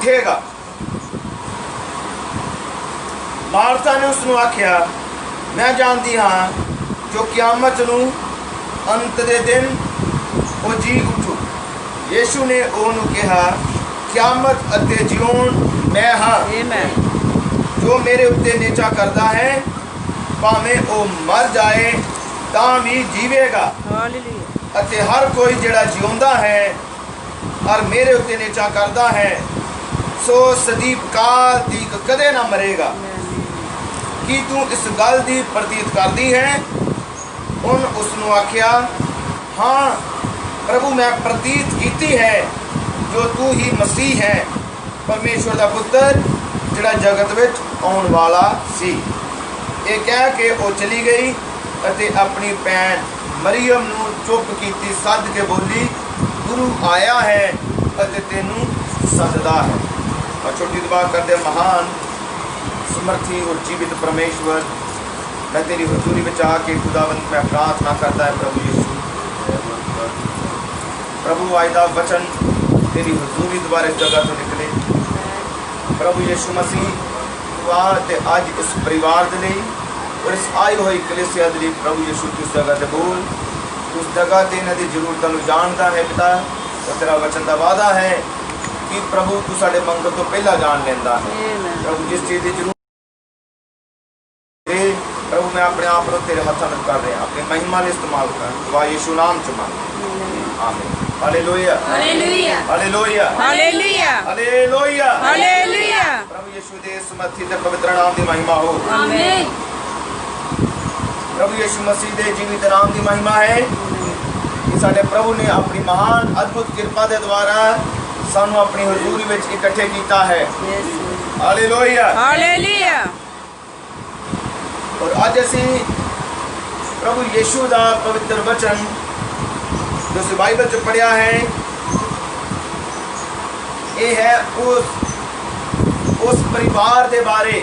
उठेगा। मार्था ने उसनू आख्या, मैं जानती हाँ जो क्यामत नू अंत दे दिन वो जी उठू। यीशु ने ओनू कहा, क्यामत अते जिउण मैं हाँ। जो मेरे उत्ते निचा करता है भावें वो मर जाए तां भी जीवेगा। अते हर कोई जिहड़ा जिउंदा है और मेरे उत्ते निचा करता है सो सदीप काल तक कदे ना मरेगा। कि तू इस गल की प्रतीत करती है? उन उसनू आख्या, हाँ प्रभु मैं प्रतीत की है जो तू ही मसीह है परमेश्वर का पुत्र जिहड़ा जगत विच आउण वाला सी। ये कह के वो चली गई अते अपनी भैन मरियम नू चुप कीती सद के बोली, गुरु आया है अते तेनू सददा है। और छोटी दुआ करदे, महान समर्थी और जीवित परमेश्वर, मैं तेरी हजूरी में आके खुदावंत मैं प्रार्थना करता है प्रभु यीशु, प्रभु आयदा वचन तेरी हजूरी द्वारा इस जगह तो निकले। प्रभु यीशु मसीह ते अज इस परिवार के लिए और इस आई हुई कलीसिया के लिए प्रभु यीशु तू इस जगह से बोल। उस जगह से इन्हों की जरूरतों को जानता है पिता, और तेरा वचन का वादा है कि प्रभु तू साडे मंगल तो पहला जान लेंदा है। प्रभु जिस चीज़ की जरूरत प्रभु मैं अपने आप को तेरे हाथों में कर रहा, अपनी महिमा ने इस्तेमाल कर। दुआ यीशु नाम च मांग, आमीन। हालेलुया हालेलुया हालेलुया हालेलुया हालेलुया हालेलुया। प्रभु यीशु दे समर्थी ते पवित्र नाम की महिमा हो, आमीन। प्रभु यीशु मसीह दे जीवित नाम की महिमा है कि साडे प्रभु ने अपनी महान अद्भुत कृपा के द्वारा सानू अपनी हजूरी में इकट्ठे किया है। हालेलुया हालेलुया। और अज असी प्रभु यीशु का पवित्र वचन जो असी बाइबल च पढ़िया है, ये है उस परिवार के बारे,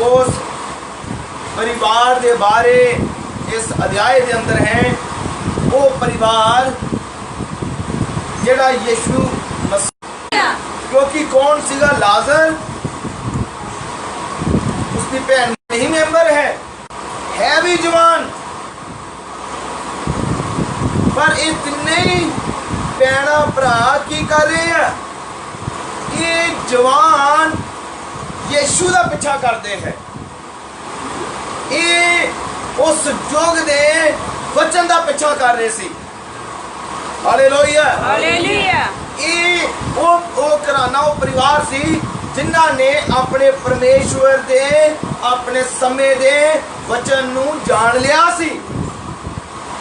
उस परिवार के बारे इस अध्याय के अंदर है। वो परिवार जेड़ा यीशु मसीह, क्योंकि कौन सीगा लाजर उसकी भैन नहीं मेंबर है भी जवान, पर इतने ही भैना भरा की कर रहे हैं, ये जवान यीशु का पीछा करते हैं। ये उस युग दे वचन का पीछा कर रहे सी। Hallelujah hallelujah. ये वो घराना वो परिवार सी जिन्हां ने अपने परमेश्वर दे अपने समय दे वचन नू जान लिया सी।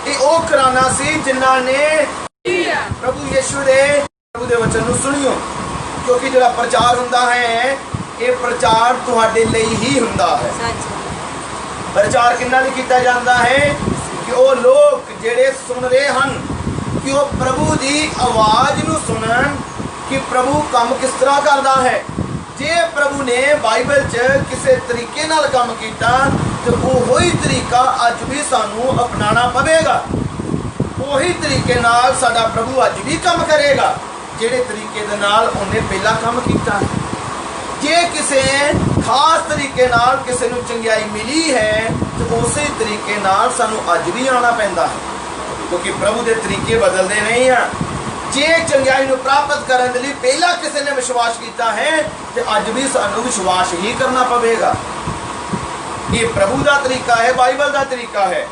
ये वो घराना सी जिन्हां ने प्रभु यीशु दे वचन नू सुनियो, क्योंकि जो प्रचार हुंदा है ये प्रचार तुहाडे लई ही हुंदा है। प्रचार किन्ना नहीं किया जाता है कि वो लोग जेड़े सुन रहे हैं कि वो प्रभु की आवाज़ नू सुनन कि प्रभु काम किस तरह करता है। जे प्रभु ने बाइबल च किसी तरीके नाल काम किया तो वही तरीका अज भी सानू अपनाना पवेगा। वही तरीके नाल साडा प्रभु अज भी काम करेगा जेड़े तरीके दे नाल उन्हें पहला काम किया। जे किसी खास तरीके नाल किसी नू चंगियाई मिली है तो उस तरीके नाल सानू अज भी आना पैंदा है, क्योंकि प्रभु के तरीके बदलते नहीं हैं। जे चंगियाई नू प्राप्त करने लिए पहला किसी ने विश्वास किया है तो अज भी सानू विश्वास ही करना पवेगा। ये प्रभु का तरीका है, बाइबल का तरीका है।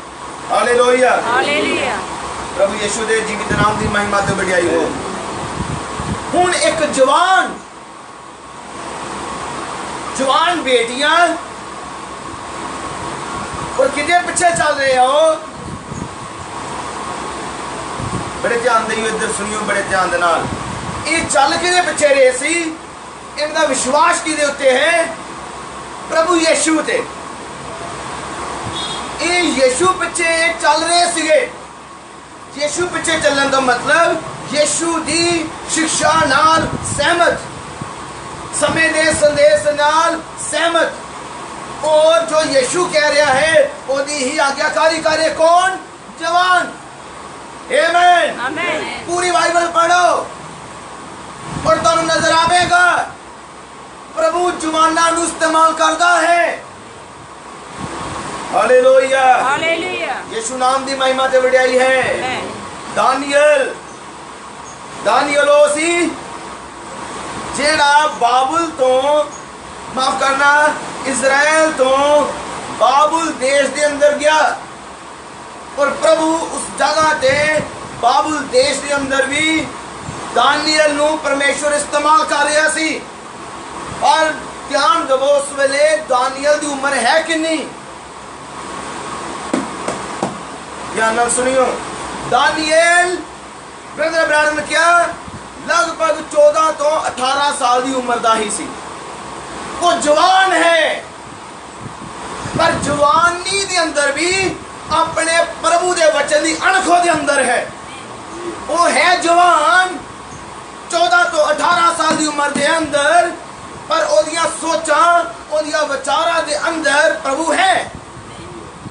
हालेलुया हालेलुया। प्रभु यीशु दे जीवित नाम की महिमा ते बढ़ाई हो। हुण एक जवान बेटियां और किदे पीछे चल रहे हो? बड़े ध्यान दे इधर सुनियो, बड़े ध्यान दे नाल। ये चल किदे पीछे रहे सी? इनका विश्वास किदे उत्ते है? प्रभु यीशु ते। ये यीशु पीछे चल रहे सीगे। यीशु पीछे चलने का मतलब यीशु दी शिक्षा नाल सहमत, समय दे संदेश नाल सहमत, और जो यीशु कह रहा है ओदी ही आज्ञाकारी करे। कौन? जवान। आमीन। पूरी बाइबल पढ़ो और तुहानू प्रभु जवाना नू इस्तेमाल करता है। हालेलुया, हालेलुया। यीशु नाम दी महिमा ते वडियाई है। दानियल ओ सी जेड़ा बाबुल तो माफ करना इज़राइल तो बाबुल देश दे अंदर गया और प्रभु उस जगह ते बाबुल देश दे अंदर भी दानियल नू परमेश्वर इस्तेमाल कर रहा सी। और ध्यान दवो उस वेले दानियल दी उम्र है कितनी, ध्यान नाल सुनियो। दानियल ब्रदर ब्राडन क्या लगभग 14 तो 18 साल की उम्र का ही सी। वो जवान है पर जवानी दे अंदर भी अपने प्रभु दे वचन दी अणखो दे अंदर है। वो है जवान 14 तो 18 साल की उम्र दे अंदर, पर ओदियां सोचा ओदियां विचारा दे अंदर प्रभु है।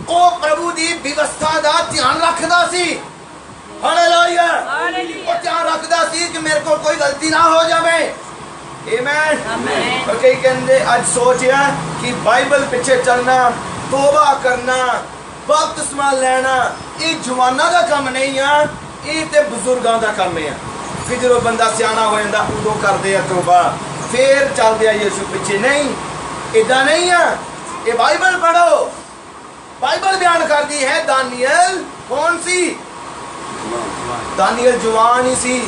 वो प्रभु दी व्यवस्था दा ध्यान रखदा सी। हालेलुया, वो ध्यान रखदा सी कि मेरे को कोई गलती ना हो जावे। आमीन। और कई कहते आज सोचिया कि बाइबल पीछे चलना, तौबा करना, बपतिस्मा लेना ये जवाना का काम नहीं है, ये ते बुजुर्गों का काम है। फिर जो बंदा सियाना हो जाता उदों करते हैं तौबा, फिर चलते हैं यीशु पीछे। नहीं, इदा नहीं है। ये बाइबल पढ़ो, बाइबल बयान करती है दानियल कौन सी, दानियल जवान ही सी।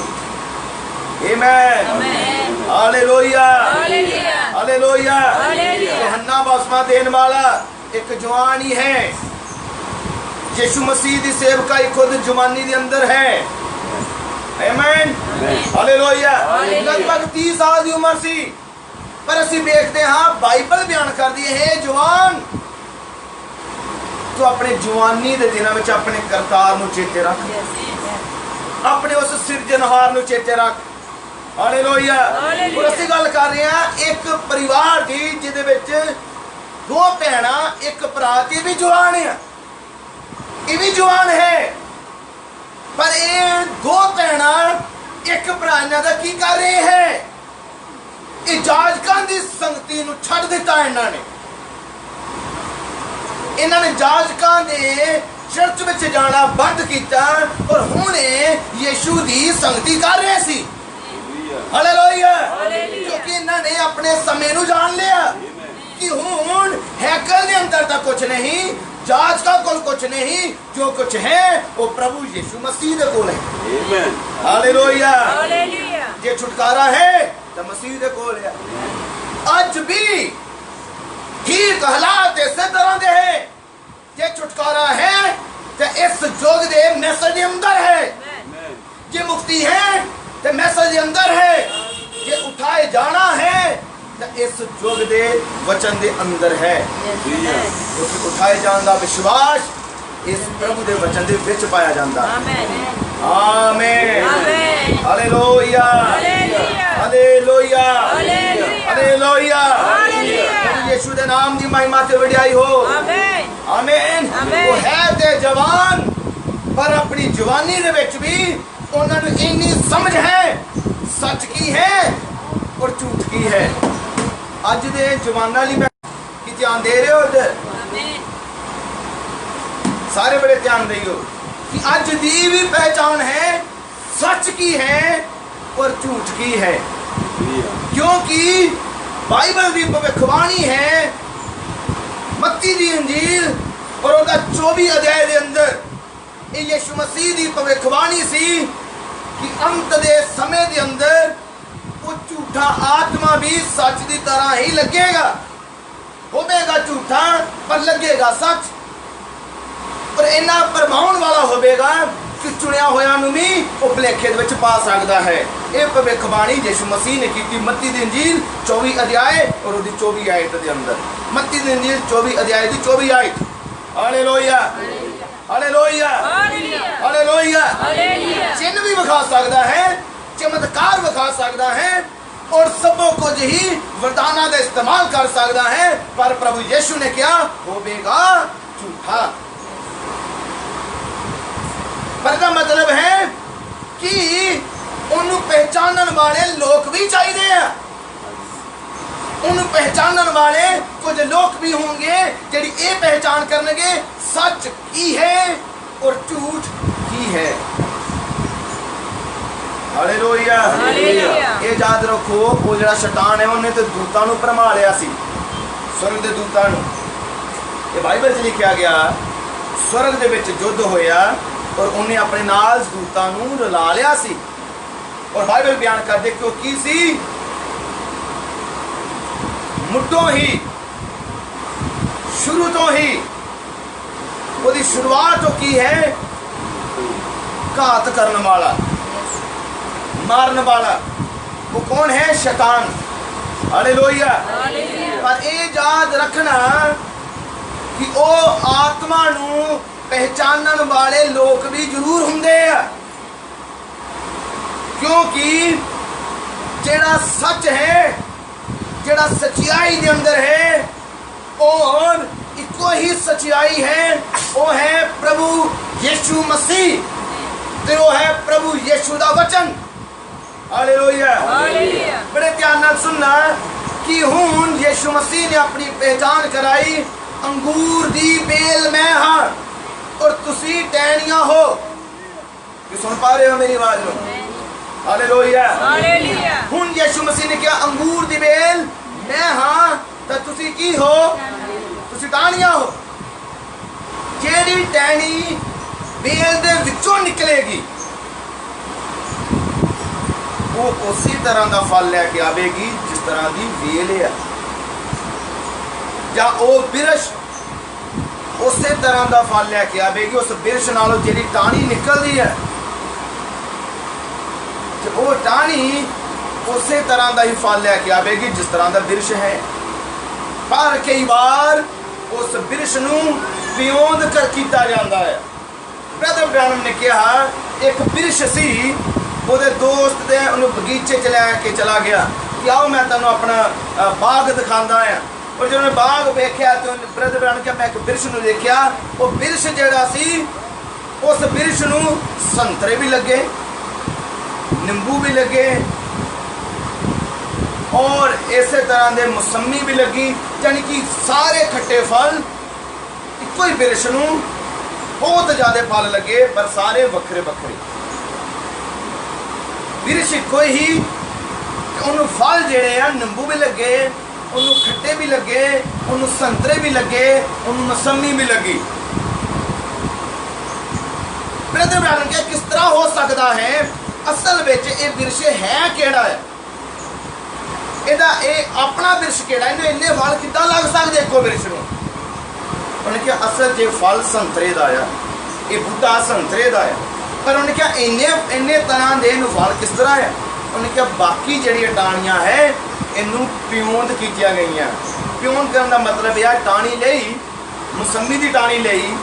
आमीन, हालेलुया, हालेलुया। यूहन्ना बपतिस्मा देने वाला एक जवान ही है। यीशु मसीह दी सेवकाई खुद जवानी दे अंदर है। आमीन, हालेलुया। लगभग 30 साल की उम्र सी, पर असी देखते हाँ बाइबल बयान कर दी है जवान तो अपने जवानी दे दिनों में अपने करतार नू चेते रख, अपने उस सिरजनहार नू चेते रख। हालेलुया। और असी गल कर रहे हैं एक परिवार की जिदे विच 2 भैणा एक भरा, ये भी जवान है, ये भी जवान है, पर ये 2 भैणा एक भरा इन्हां दा की कर रहे हैं, ये जाजकां दी संगति नू छड्ड दिता। इन्होंने जाजकां दे चर्च में जाना बंद किया और हुणे यीशु दी संगति कर रहे सी। हालेलुया, क्योंकि इन्होंने अपने समय नू जान लिया कि हुण हैकल दे अंदर दा कुछ नहीं, जाजकां कोल कुछ नहीं, जो कुछ है वो प्रभु यीशु मसीह दे कोल है। हालेलुया, जे छुटकारा है तो मसीह दे कोल है। आज भी ठीक हालात इस तरह दे है, जे छुटकारा है तो इस जोग दे मैसेज दे अंदर है, जे मुक्ति है तो मैसेज दे अंदर है, जे उठाए जाना है तो इस जोग दे वचन दे अंदर है। क्योंकि उठाए जाने का विश्वास इस प्रभु दे वचन दे विच पाया जाता। आमीन, हालेलुया, हालेलुया, हालेलुया। यीशु दे नाम दी महिमा ते वडियाई हो। आमीन। वो है ते जवान, पर अपनी जवानी दे विच भी उन्होंने इन्नी समझ है सच की है और झूठ की है। अज दे जवाना ली की ध्यान दे रहे हो उधर, सारे बड़े ध्यान दियो कि अज दी भी पहचान है सच की है और झूठ की है। क्योंकि बाइबल की भविष्यवाणी है, मत्ती दी इंजील और उसका 24 अध्याय के अंदर ये यीशु मसीह की भविष्यवाणी सी कि अंत दे समय के अंदर वो झूठा आत्मा भी सच की तरह ही लगेगा, होगा झूठा पर लगेगा सच, और इन्ना परमाउन वाला होगा कि चुनिया होया नू भी वो भुलेखे विच पा सकता है। ये भविष्यवाणी यीशु मसीह ने की मत्ती दी इंजील 24 अध्याय और उसकी 24 आयत के अंदर। मत्ती दी इंजील 24 अध्याय की 24 आयत। हालेलुया, हालेलुया, हालेलुया। चिन्ह भी विखा सकता है, चमत्कार विखा सकता है और सबों कुछ ही वरदाना का इस्तेमाल कर सकता है, पर प्रभु यीशु ने क्या होगा झूठा। पर का मतलब है कि उन्हें पहचानने वाले लोग भी चाहिए। उन्हें पहचानने वाले कुछ लोग भी होंगे जेडी ये पहचान करनगे सच की है और झूठ की है। हालेलुया। ये याद रखो, वो जड़ा शैतान है उन्हें तो दूतां नूं भरमा लिया सी, स्वर्ग दे दूतां नूं। ये बाइबल च लिखा गया स्वर्ग दे विच युद्ध होया और उन्हें अपने नाल दूतां नूं रला लिया सी। और बाइबल बयान कर दे क्यों की सी, मुट्ठों ही शुरू तो ही उसकी शुरुआत की है घात करने वाला, मारने वाला। वो कौन है? शैतान। हालेलुया। पर ये याद रखना कि वो आत्मा नूं पहचानने वाले लोग भी जरूर होंगे, क्योंकि जेड़ा सच है, जेड़ा सच्चाई के अंदर है, और इको ही सच्चाई है, वो है प्रभु यीशु मसीह, ते वो है प्रभु यीशु दा वचन। हालेलुया। बड़े ध्यान नाल सुनना कि हुण यीशु मसीह ने अपनी पहचान कराई, अंगूर दी बेल मैं हाँ और तुसी टहनियां हो। कि सुन पा रहे हो मेरी आवाज में? हालेलुया। हुण यीशु मसीह ने क्या? अंगूर दी बेल मैं हाँ तो तुसी की हो? तुसी टहनियां हो। जेड़ी टहनी बेल दे विचों निकलेगी वो उसी तरह का फल लैके आवेगी जिस तरह की बेल है, या वो बिरश उसी तरह का फल लैके आवेगी। उस बिरश नालों जिहड़ी टाणी निकलती है वो टाणी उसी तरह का ही फल लैके आवेगी जिस तरह का बिरश है। पर कई बार उस बिरश नूं पियोंद कर किया जाता है। ब्रदर ब्रैनम ने कहा एक बिरश सी, ਉਹਦੇ ਦੋਸਤ ਦੇ ਉਹਨੂੰ ਬਗੀਚੇ ਚ ਲੈ ਕੇ ਚਲਾ ਗਿਆ ਕਿ ਆਓ ਮੈਂ ਤੁਹਾਨੂੰ ਆਪਣਾ ਬਾਗ ਦਿਖਾਉਂਦਾ ਆ। ਔਰ ਜਦੋਂ ਉਹਨੇ ਬਾਗ ਵੇਖਿਆ ਤੇ ਬ੍ਰਦਰ ਬ੍ਰਾਨ ਕਿਹਾ ਮੈਂ ਇੱਕ ਬਿਰਸ਼ ਨੂੰ ਦੇਖਿਆ, ਉਹ ਬਿਰਸ਼ ਜਿਹੜਾ ਸੀ ਉਸ ਬਿਰਸ਼ ਨੂੰ ਸੰਤਰੇ ਵੀ ਲੱਗੇ, ਨਿੰਬੂ ਵੀ ਲੱਗੇ और इस तरह के मौसमी भी लगी, यानी कि सारे खट्टे फल इको ही बिरश नूं बहुत ज़्यादा फल लगे, पर सारे वक्रे वक्रे। बिरश इको ही, उन्होंने फल जेड़े आ निंबू भी लगे, उन्होंने खट्टे भी लगे, उन्होंने संतरे भी लगे, उन्होंने मौसमी भी लगी। ब्रदर ब्रैनम क्या किस तरह हो सकता है? असल में ये बिरश है केड़ा है? ਇਹਦਾ ਇਹ ਆਪਣਾ ਬਿਰਸ਼ ਕਿਹੜਾ, ਇਹਨੂੰ ਇੰਨੇ ਫਲ ਕਿੱਦਾਂ ਲੱਗ ਸਕਦੇ ਇੱਕੋ ਬਿਰਸ਼ ਨੂੰ? ਉਹਨੇ ਕਿਹਾ ਅਸਲ 'ਚ ਫਲ ਸੰਤਰੇ ਦਾ ਆ, ਇਹ ਬੂਟਾ ਸੰਤਰੇ ਦਾ ਆ, ਪਰ ਉਹਨੇ ਕਿਹਾ ਇੰਨੇ ਤਰ੍ਹਾਂ ਦੇ ਇਹਨੂੰ ਫਲ ਕਿਸ ਤਰ੍ਹਾਂ ਆ? ਉਹਨੇ ਕਿਹਾ ਬਾਕੀ ਜਿਹੜੀਆਂ ਟਾਹਣੀਆਂ ਹੈ ਇਹਨੂੰ ਪਿਉਂਦ ਕੀਤੀਆਂ ਗਈਆਂ। ਪਿਉਂਦ ਕਰਨ ਦਾ ਮਤਲਬ ਇਹ ਆ ਟਾਹਣੀ ਲਈ, ਮੌਸਮੀ ਦੀ ਟਾਹਣੀ ਲਈ,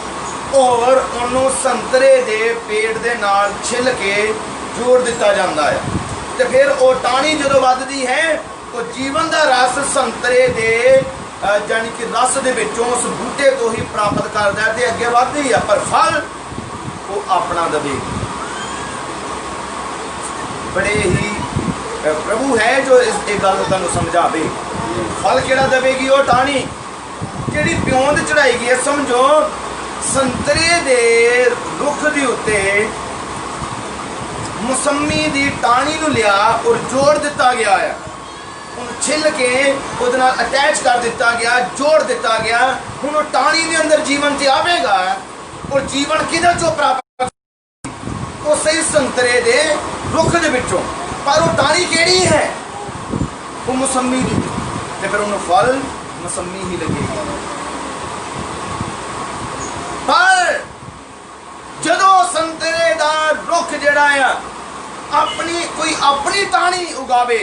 ਔਰ ਉਹਨੂੰ ਸੰਤਰੇ ਦੇ ਪੇੜ ਦੇ ਨਾਲ ਛਿੱਲ ਕੇ ਜੋੜ ਦਿੱਤਾ ਜਾਂਦਾ ਹੈ। ਤੇ ਫਿਰ ਉਹ ਟਾਹਣੀ ਜਦੋਂ ਵੱਧਦੀ ਹੈ तो जीवन का रस संतरे दे यानी कि रस दे विचों उस बूटे तो ही प्राप्त करता है, अगे बढ़ती है, पर फल वो अपना देगी। बड़े ही प्रभु है जो इस गल तुहानूं समझावे। फल किहड़ा देगी? वो टाणी जिहड़ी पियोंद चढ़ाई गई है। समझो संतरे दे रुख दे उत्ते मौसमी दी टाणी नूं लिया और जोड़ दिता गया है, छिल के उहदे नाल अटैच कर दिता गया, जोड़ दिता गया। हुण वो टाणी दे अंदर जीवन ते आवेगा, और जीवन किधर चों प्राप्त? उसे संतरे दे रुख दे विचों। पर वो टाणी केड़ी है? वो मौसमी दी, ते फिर उन्हें फल मौसमी ही लगेगी। पर जदों संतरे दा रुख जिहड़ा आ अपनी टाणी उगावे,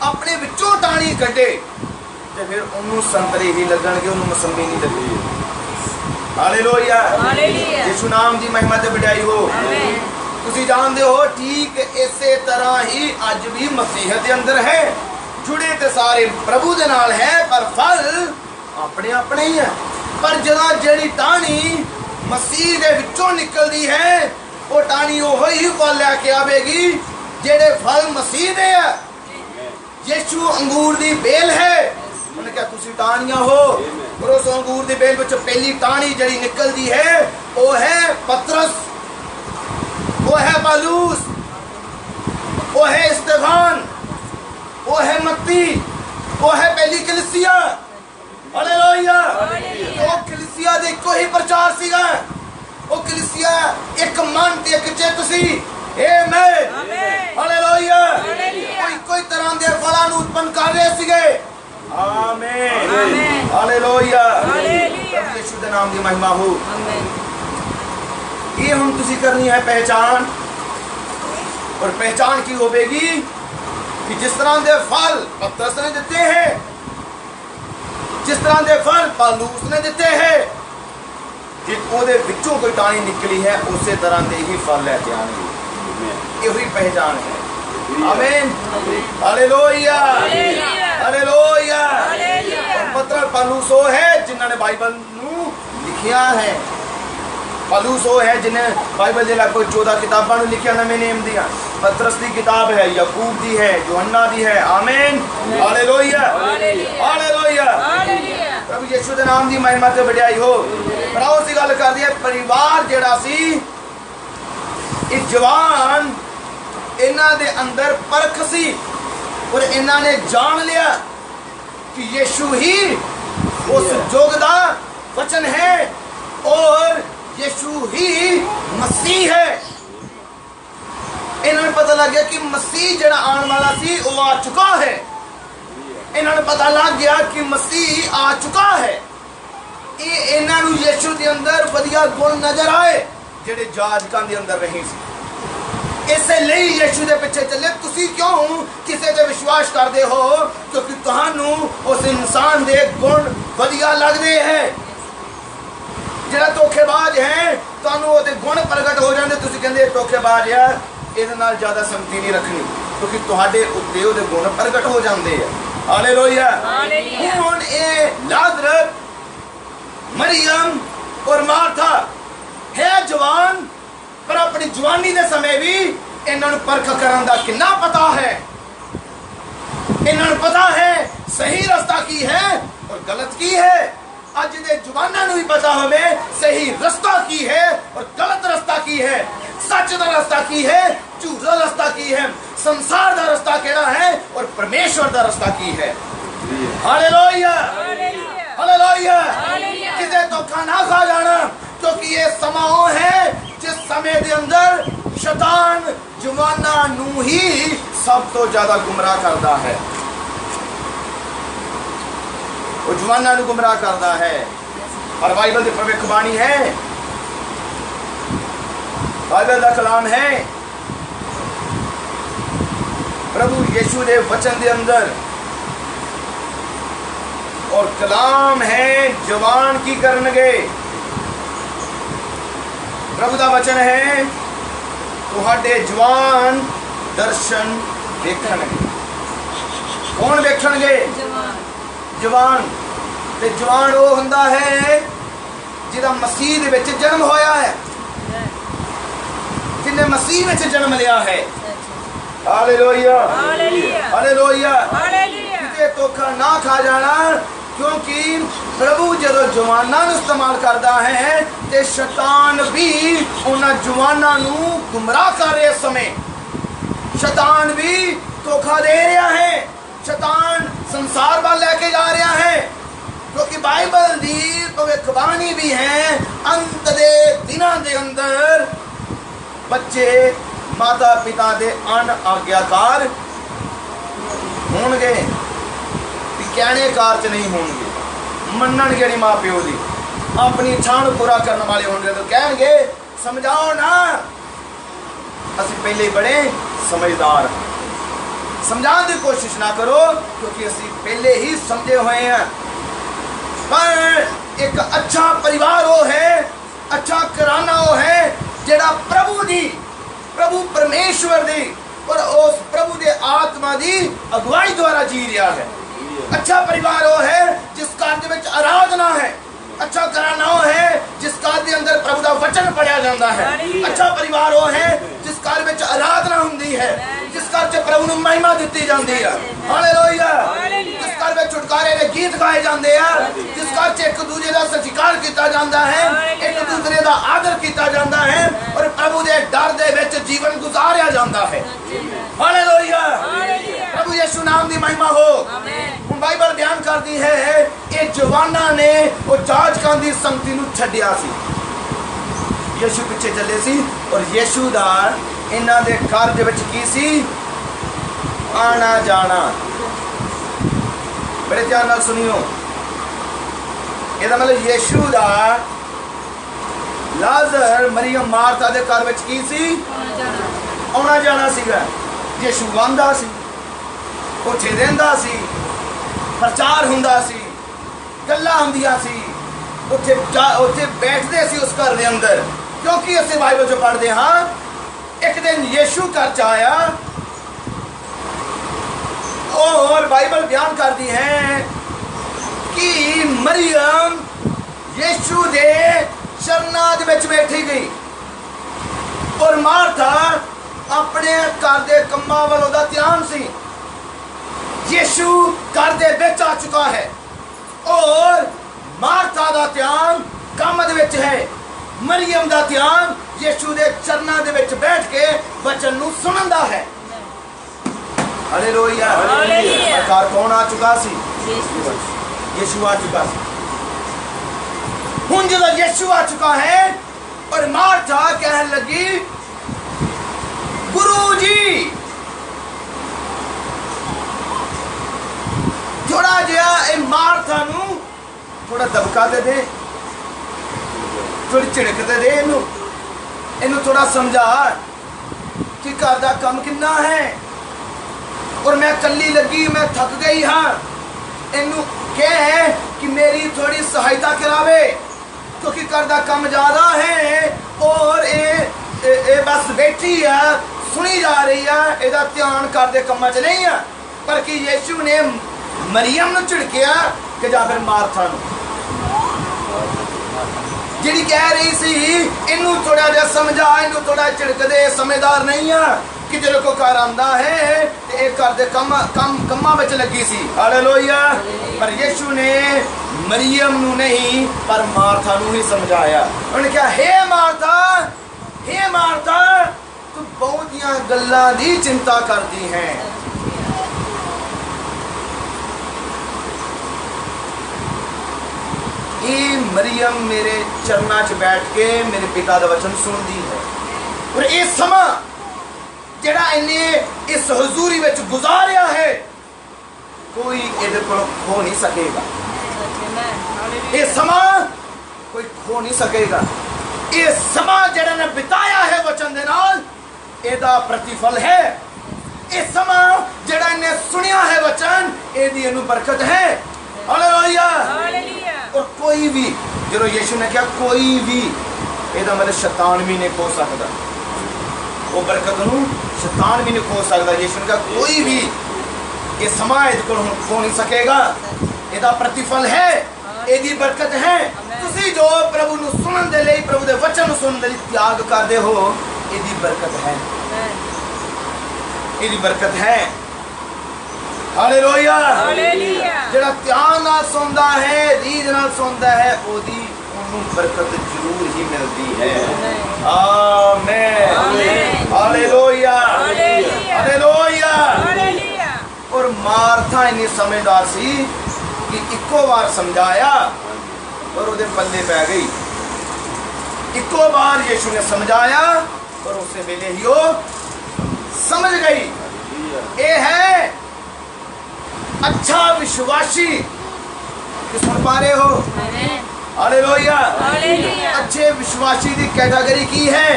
अपने विचों टाणी कड्डे, ते फिर उन्होंने संतरे ही लगणगे, उन्होंने मौसमी नहीं लगेगी। हालेलुया। यीशु नाम दी महिमा ते वडाई हो। तुसीं जानदे हो ठीक इसे तरह ही अज भी मसीह दे अंदर है, जुड़े ते सारे प्रभु दे नाल है, पर फल अपने अपने ही है। पर जदा जिहड़ी टाणी मसीह दे विचों निकलदी है, वो टाणी ओहो ही फल लैके आवेगी जेड़े फल मसीह दे है। यीशु अंगूर दी बेल है, उन्हें क्या तुसी टाणियां हो। और उस अंगूर दी बेल विच पहली टाणी जिहड़ी निकलदी है वो है पतरस, वो है पौलुस, वो है स्तेफान, वो है मत्ती, वो है पहली कलीसिया। हालेलुया। वो कलीसिया दे इको ही प्रचार सीगा, वो कलीसिया एक मन ते एक चित सी। आमीन, हालेलुया। कोई तरह दे फलां नूं उत्पन्न कर रहे सीगे। आमीन, हालेलुया। प्रभु यीशु दे नाम दी महिमा हो। ये हम तुसी करनी है पहचान, और पहचान की होगी कि जिस तरह के फल पतरस ने दिते हैं, जिस तरह के फल पौलुस ने दिते हैं, कि ओदे विचों कोई टाणी निकली है उसी तरह के ही फल लेके आएंगे। यही पहचान है। आमीन, हालेलुया, हालेलुया। पतरस पौलुस वो है जिन्होंने बाइबल नू लिखिया है। पौलुस वो है जिन्हें बाइबल दे लगभग 14 किताबां नू लिखिया नवे नेम दियां। पतरस दी किताब है, याकूब दी है, यूहन्ना दी है। आमीन, हालेलुया, हालेलुया। प्रभु यीशु दे नाम दी महिमा ते वडियाई हो। पर आओ सी गल कर दी है परिवार जेड़ा सी इस जवान इन्हां दे अंदर परख सी, और इन्हां ने जान लिया कि यीशु ही उस जोग दा वचन है और यीशु ही मसीह है। इन्होंने पता लग गया कि मसीह जड़ा आने वाला सी वो आ चुका है। इन्होंने पता लग गया कि मसीह आ चुका है। ये इन्होंने यीशु के अंदर वधिया गुण नजर आए जेडे जाजकां दे अंदर नहीं सी। इसलिए यीशु दे पिछे चले। तुसी क्यों किसी ते विश्वास करते हो? क्योंकि तुहानू उस इंसान दे गुण वधिया लगते हैं। जेड़ा धोखेबाज है तुहानू ओदे गुण प्रगट हो जाते, तुसी कहंदे धोखेबाज है, इहदे नाल ज्यादा संगति नहीं रखनी, क्योंकि तुहाडे उत्ते ओदे गुण प्रगट हो जाते हैं। हालेलुया। हुण ये लाजर, मरियम और मार्था है जवान, पर अपनी जवानी के समय भी इन्होंने परख करने का कितना पता है। इन्होंने पता है सही रास्ता की है और गलत की है। अज दे जवानों भी पता हमें सही रास्ता की है और गलत रास्ता की है, सच का रास्ता की है, झूठा रास्ता की है, संसार का रास्ता केड़ा है और परमेश्वर का रास्ता की है। हालेलुया, हालेलुया। किसे धोखा ना खा जाना, क्योंकि ये समा वो है जिस समय के अंदर शैतान जवाना नू ही सब तो ज्यादा गुमराह करता है। वो जवाना नू गुमराह करता है। और बाइबल की भविष्यवाणी है, बाइबल का कलाम है, प्रभु यीशु दे वचन के अंदर, और कलाम है जवान की करनगे। प्रभु का वचन है तुहाडे जवान दर्शन देखणगे। कौन देखणगे? जवान। ते जवान वो हुंदा है जिहदा मसीह दे विच जन्म होया है, जिन्हें मसीह विच जन्म लिया है। हालेलुया, हालेलुया। किते धोखा ना खा जाना, क्योंकि प्रभु जदों जवाना नूं इस्तेमाल करता है ते शैतान भी उन्हां जवाना नूं गुमराह कर रहे समय। शैतान भी धोखा दे रहा है, शैतान संसार वाल लेके जा रहा है, क्योंकि बाइबल दी भविष्यवाणी भी है अंत दे दिनां दे अंदर बच्चे माता पिता दे अन आग्याकार होणगे, कहने कार च नहीं होंगे, मनणगे नहीं मां प्यो दी, अपनी इच्छा पूरा करने वाले होंगे। तो कहेंगे समझाओ ना, असीं पहले ही बड़े समझदार, समझाने की कोशिश ना करो, क्योंकि असीं पहले ही समझे हुए हैं। पर एक अच्छा परिवार वो है, अच्छा घराना वो है जेड़ा प्रभु दी, प्रभु परमेश्वर दी और उस प्रभु दे आत्मा दी अगुवाई द्वारा जी रहा है। अच्छा परिवार वो है जिस घर में आराधना है। अच्छा घराना वो है जिस घर के अंदर प्रभु का वचन पढ़िया जाता है। अच्छा परिवार वो है जिस घर में आराधना होती है, जिस घर च प्रभु को महिमा दी जाती है। हालेलुया। जिस घर में छुटकारे के गीत गाए जाते हैं, जिस घर च एक दूजे का सत्कार किया जाता है, एक दूसरे का आदर किया जाता है और प्रभु के डर दे विच जीवन गुजारिया जाता है। हालेलुया, प्रभु यीशु नाम की महिमा हो। हुण बाइबल बयान करती है ये जवाना ने वो जाजकां दी संगति नूं छड्डिया सी, यीशु पिछे चले सी और यीशु दा इन्हां दे घर दे विच की सी, आना जाना। बड़े ध्यान नाल सुनियो, ਇਹਦਾ मतलब यीशु दा लाजर मरियम मार्था दे घर विच की सी, आना जाना सीगा। यीशु आंदा सी, उत्थे रहिंदा सी, प्रचार हुंदा सी, गल्लां हुंदियां सी, उत्थे बैठदे सी उस घर दे अंदर। क्योंकि असीं बाइबल च पढ़दे हां एक दिन यीशु घर च आया और बाइबल बयान करती है कि मरियम यीशु दे चरनां दे विच बैठी गई और मार्था अपने घर दे कम्मां वल ओहदा ध्यान सी। यीशु घर दे विच आ चुका है और मार्था दा ध्यान काम दे विच है, मरियम दा ध्यान यीशु दे चरनां दे विच बैठ के वचन नूं सुणदा है। हालेलुया, सरकार कौन आ चुका सी? यीशु आ चुका सी। हुण जदों यीशु आ चुका है और मार्था कहन लगी गुरु जी थोड़ा जिहा ए मार्था नूं थोड़ा दबका दे दे, थोड़ी झिड़क दे दे, इनू थोड़ा समझा कि घर दा काम कितना है और मैं कल्ली लगी, मैं थक गई हाँ। इनू कह कि मेरी थोड़ी सहायता करावे क्योंकि घर दा काम ज्यादा है और ए बस बैठी है, सुनी जा रही है, एदा ध्यान घर दे कामां च नहीं है। पर कि यीशु ने मरियम नूं झिड़किया कि जां फिर मार्था नूं, जिहड़ी कह रही सी इनू थोड़ा जिहा समझा, इनू थोड़ा झिड़क दे, समझदार नहीं है कि जेरे को घर आंदा है ते एक घर दे कम्मां विच लगी सी। हालेलुया, पर यीशु ने मरियम नूं नहीं पर मार्था नूं ही समझाया। उन्होंने कहा हे मार्था तू बहुतियां गल्लां दी चिंता करदी है। ये मरियम मेरे चरना च बैठ के मेरे पिता दा वचन सुनदी है और ये समा जेड़ा इन्हें इस हुजूरी विच गुजारिया है कोई इहदे कोल खो नहीं सकेगा। ये समा कोई खो नहीं सकेगा। ये समा जेड़ा ने बिताया है वचन दे नाल एदा प्रतिफल है। ये समा जेड़ा इन्हें सुनिया है वचन एदी इनू बरकत है। हालेलुया, और कोई भी जो यीशु ने कहा कोई भी एदा मतलब शैतान भी नहीं खो सकता, वो बरकत नूं शैतान भी नहीं खो सकता। यीशु ने कहा कोई भी ये समा इहदे कोल खो नहीं सकेगा, एदा प्रतिफल है, एदी बरकत है। तुसी जो प्रभु नूं सुनन दे लई, प्रभु दे वचन नूं सुनन दे लई त्याग करदे हो, एदी बरकत है, एदी बरकत है। हालेलुया, जेड़ा ध्यान नाल सुनदा है, रीझ नाल सुनदा है, ओदी ओनू बरकत जरूर ही मिलदी है। आमीन, हालेलुया, हालेलुया। और मार्था इन्नी समझदार सी कि इक्को बार समझाया और ओदे पल्ले पै गई। इक्को बार यीशु ने समझाया और उस वेले ही वो समझ गई। ये है अच्छा विश्वासी, सुन पा रहे हो? हालेलुया। अच्छे विश्वासी की कैटेगरी की है,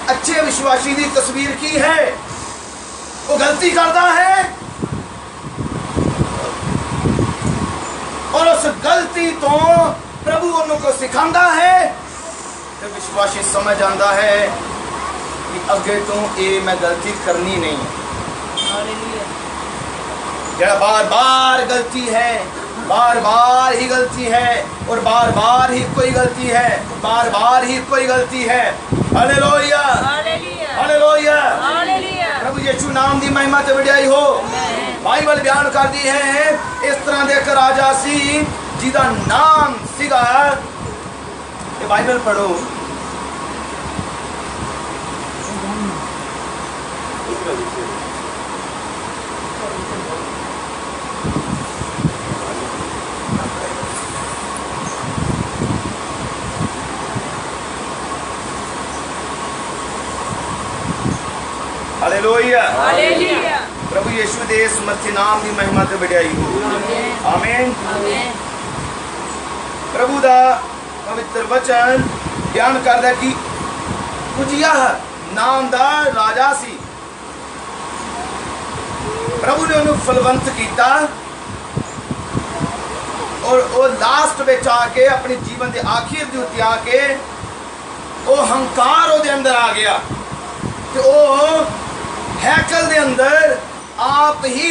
अच्छे विश्वासी की तस्वीर की है। वो गलती करता है और उस गलती तो प्रभु उनको सिखाता है तो विश्वासी समझ आता है कि अगे तो ये मैं गलती करनी नहीं। जरा बार बार गलती है, बार बार ही गलती है और बार बार ही कोई गलती है, बार बार ही कोई गलती है। हालेलुया, हालेलुया। प्रभु यीशु नाम दी महिमा ते वडियाई हो। बाइबल बयान करती है इस तरह के एक राजा सी जिदा नाम सीगा, ये बाइबल पढ़ो, हालेलुया, हालेलुया। प्रभु यीशु दे समर्थी नाम की महिमा ते वडियाई हो। आमीन। प्रभु दा पवित्र वचन बयान करदा कि उजियाह नाम दा राजा सी, प्रभु ने उन्हें फलवंत किया और वो लास्ट में आके अपने जीवन के आखिर के उत्ते आके वो हंकार वो अंदर आ गया तो वो हैकल दे अंदर आप ही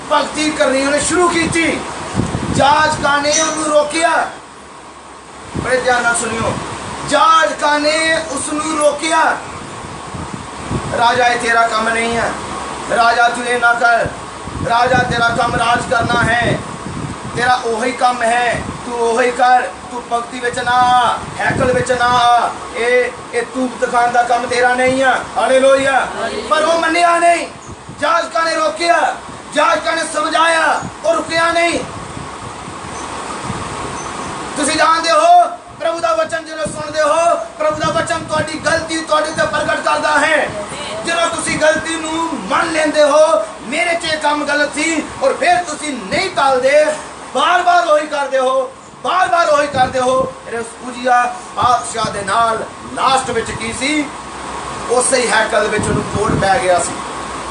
भक्ति करनी उन्हें शुरू की थी। जाजका ने उन्हें रोकिया, बड़े ध्यान नाल सुनियो, जाजका ने उसनू रोकिया, राजा ये तेरा काम नहीं है, राजा तू ये ना कर, राजा तेरा काम राज करना है, तेरा ओही काम है, तू ओही कर, तू भक्ति विच ना आ, हैकल विच ना आ, ए तू दुकान दा काम तेरा नहीं है। हालेलुया। पर वो मन्निया नहीं, जाजका ने रोकिया, जाजका ने समझाया और रुकिया नहीं। तुसी जानते हो प्रभु दा वचन जो सुनते हो, प्रभु दा वचन तुहाडी गलती तुहाडे ते प्रगट करदा है। जो तुसी गलती नू मान लेंदे हो, मेरे च काम गलत थी और फिर तुसी नहीं टालदे, बार बार वही करते हो, बार बार वही करते हो। उजिया बादशाह दे नाल लास्ट विच की सी, उस ही हैकल विच उन्हें कोड़ पै गया सी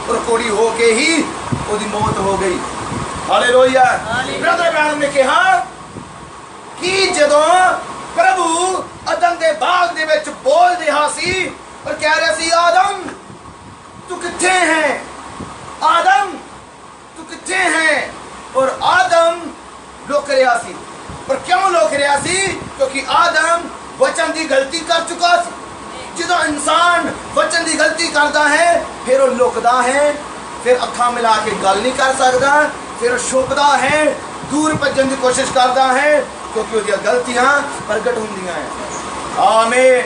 और कोड़ी होके ही उसकी मौत हो गई। हालेलुया। ब्रदर ब्रानम ने कहा कि जदों प्रभु अदम दे बाग दे विच बोल दिया सी और कह रहा सी, आदम तू किथे है, आदम तू किथे है। और आदम लुक रहा सी। पर क्यों लुक रहा सी? क्योंकि आदम वचन की गलती कर चुका सी। जो इंसान वचन की गलती करता है फिर वो लुकदा है, फिर अखा मिला के गल नहीं कर सकता, फिर छुपदा है, दूर भजन की कोशिश करता है, क्योंकि उसकी गलतियां प्रगट होंदियां हैं। आमीन।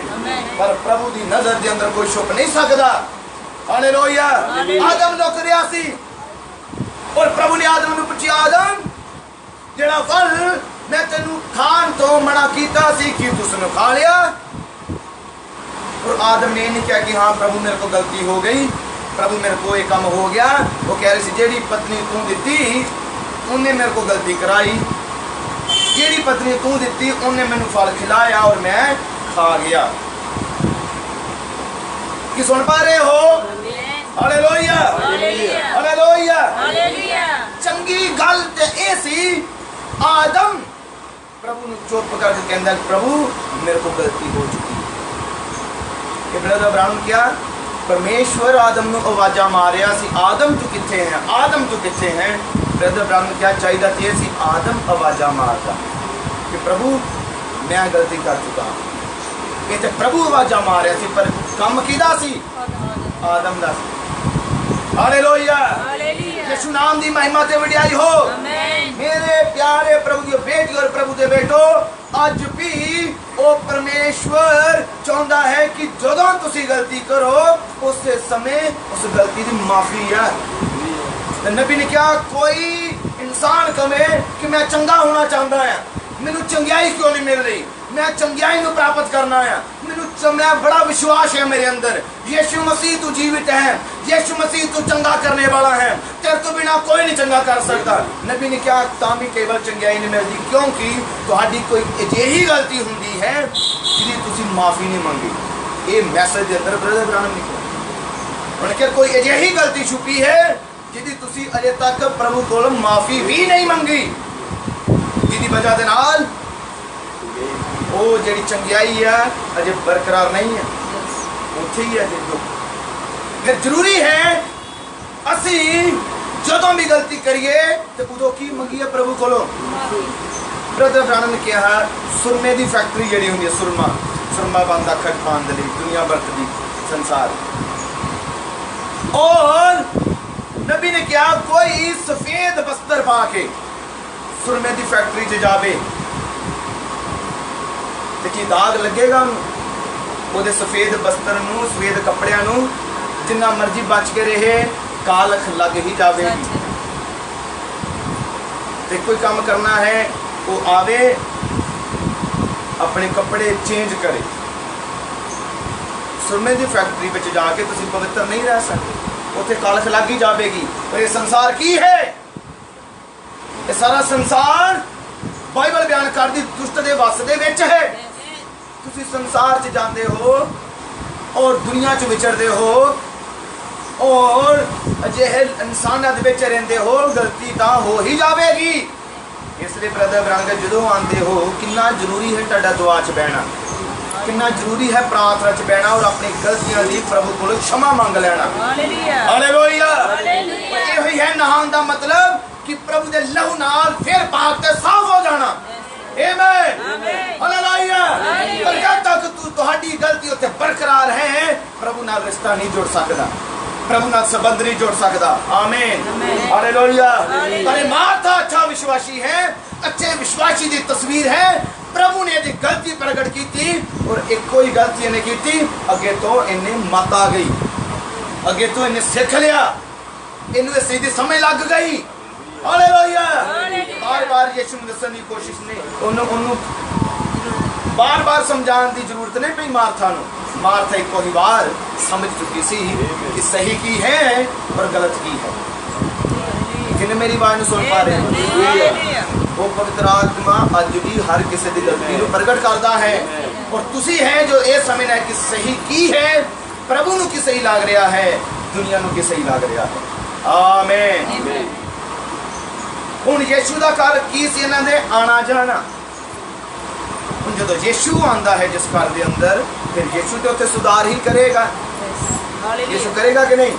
पर प्रभु की नजर के अंदर कोई छुप नहीं सकता। हालेलुया। आदम लुक रहा सी और प्रभु ने आदम को पूछा, आदम जेड़ा फल मैं तेनू खान तो मना कीता सी कि तुसने खा लिया? और आदम ने नहीं कहा कि हाँ प्रभु मेरे को गलती हो गई, प्रभु मेरे को एक काम हो गया। वो कह रही सी जेड़ी पत्नी तू दी उन्हें मेरे को गलती कराई, जेड़ी पत्नी तू दी उन्हें मैनू फल खिलाया और मैं खा गया। कि सुन पा रहे हो? हालेलुया, हालेलुया, हालेलुया। चंगी गल ते ए सी, आदम प्रभु ने चोट पकड़ के कहंदा प्रभु मेरे को गलती हो चुकी। कि ब्रदर ब्राउन क्या परमेश्वर आदम को आवाजा मारिया सी, आदम तू किथे है, आदम तू किथे है। ब्रदर ब्राउन क्या चाहिए थे सी, आदम आवाजा मारदा कि प्रभु मैं गलती कर चुका। ये तो प्रभु आवाजा मारिया सी, पर काम किदा सी? आदम दा सी। हालेलुया। यीशु नाम दी महिमा ते वडियाई हो। मेरे प्यारे प्रभु दी बेटी और प्रभु दे बेटो, अज भी ओ परमेश्वर चाहता है कि जदों तुसी गलती करो उस समय उस गलती की माफी है। नबी ने क्या कोई इंसान कहे कि मैं चंगा होना चाहता है, मैनू चंगियाई क्यों नहीं मिल रही, मैं चंगियाई को प्राप्त करना है, मैं बड़ा विश्वास है मेरे अंदर, यीशु मसीह तू जीवित है, यीशु मसीह तू चंगा करने वाला है, तेरे तो बिना कोई नहीं चंगा कर सकता। नबी ने क्या तां भी केवल चंगियाई नहीं मिलती, क्योंकि तुहाडी कोई अजिही गलती हुंदी है जिहदी तुसीं माफ़ी नहीं मंगी। ये मैसेज के अंदर ब्रदर ब्रानम लिखो उन्हें क्या कोई अजिही गलती छुपी है जिहदी तुसीं अजे तक प्रभु कोल माफ़ी भी नहीं मंगी, जिहदी वजह दे नाल वो जी चंगियाई है अजे बरकरार नहीं है, उत्थे ही है जो। फिर जरूरी है असी जदों भी गलती करिए तो उदों की मंगीए प्रभु कोलों। ब्रदर ब्रानम ने कहा सुरमे की फैक्ट्री जी होंगी, सुरमा बनता खट खाने दुनिया बरतदी संसार, और नबी ने कहा कोई सफेद वस्त्र पा के सुरमे की फैक्ट्री च जावे तो की दाग लगेगा वो सफेद वस्त्र नूं सफेद कपड़ियां नूं जिन्ना मर्जी बच के रहे कालख लग ही जाएगी। तो कोई काम करना है वो आवे अपने कपड़े चेंज करे। सुरमे की फैक्ट्री में जाके तुम पवित्र नहीं रह सकते, उत्थे कालख लग ही जाएगी। और ये संसार की है, ये सारा संसार बाइबल बयान कर दी दुष्ट दे वस दे विच है। तुसी संसार च जाते हो और दुनिया च विचरते हो और अजिहे इंसानां दे विच रहिंदे हो, गलती तो हो ही जाएगी। इसलिए ब्रदर ब्रांगर जो आते हो कितना जरूरी है तुहाडा दुआ च बहना, कितना जरूरी है प्रार्थना च बहना और अपनी गलतियों की प्रभु को क्षमा मांग लेना। हालेलुया। यही है नहान का मतलब कि प्रभु के लहू नाल फिर पाक ते साफ हो जाना। आमीन। हालेलुया। पर जब तक तू तुहाडी गलती उत्ते बरकरार है प्रभु नाल रिश्ता नहीं जुड़ सकता, प्रभु नाल संबंध नहीं जुड़ सकता। आमीन। हालेलुया। अरे मार्था अच्छा विश्वासी है, अच्छे विश्वासी की तस्वीर है। प्रभु ने यदि गलती प्रकट की थी और एक कोई गलती नहीं की थी, अगे तो इन्हें मत आ गई, अगे तो इन्हें सीख लिया, इन्हें सीधी समझ लग गई। हालेलुया। बार बार यीशु ने दसने की कोशिश नहीं, उन्होंने बार बार समझाने की जरूरत नहीं पई। मार्था नूं मार्था एक ही बार समझ चुकी सी कि सही की है और गलत की है। जिन्हें मेरी बात सुन पा रहे हैं वो पवित्र आत्मा अज भी हर किसी की गलती को प्रगट करता है। और तुसी है जो ये समझना है कि सही की है, प्रभु नूं की सही लग रहा है, दुनिया नूं की सही लग रहा है। आमीन। हुण यीशु का घर की सी इन्हां दे आना जाना। हुण जदों यीशु आंदा है जिस घर के अंदर, फिर यीशु तो उत्थे सुधार ही करेगा। यीशु करेगा कि नहीं?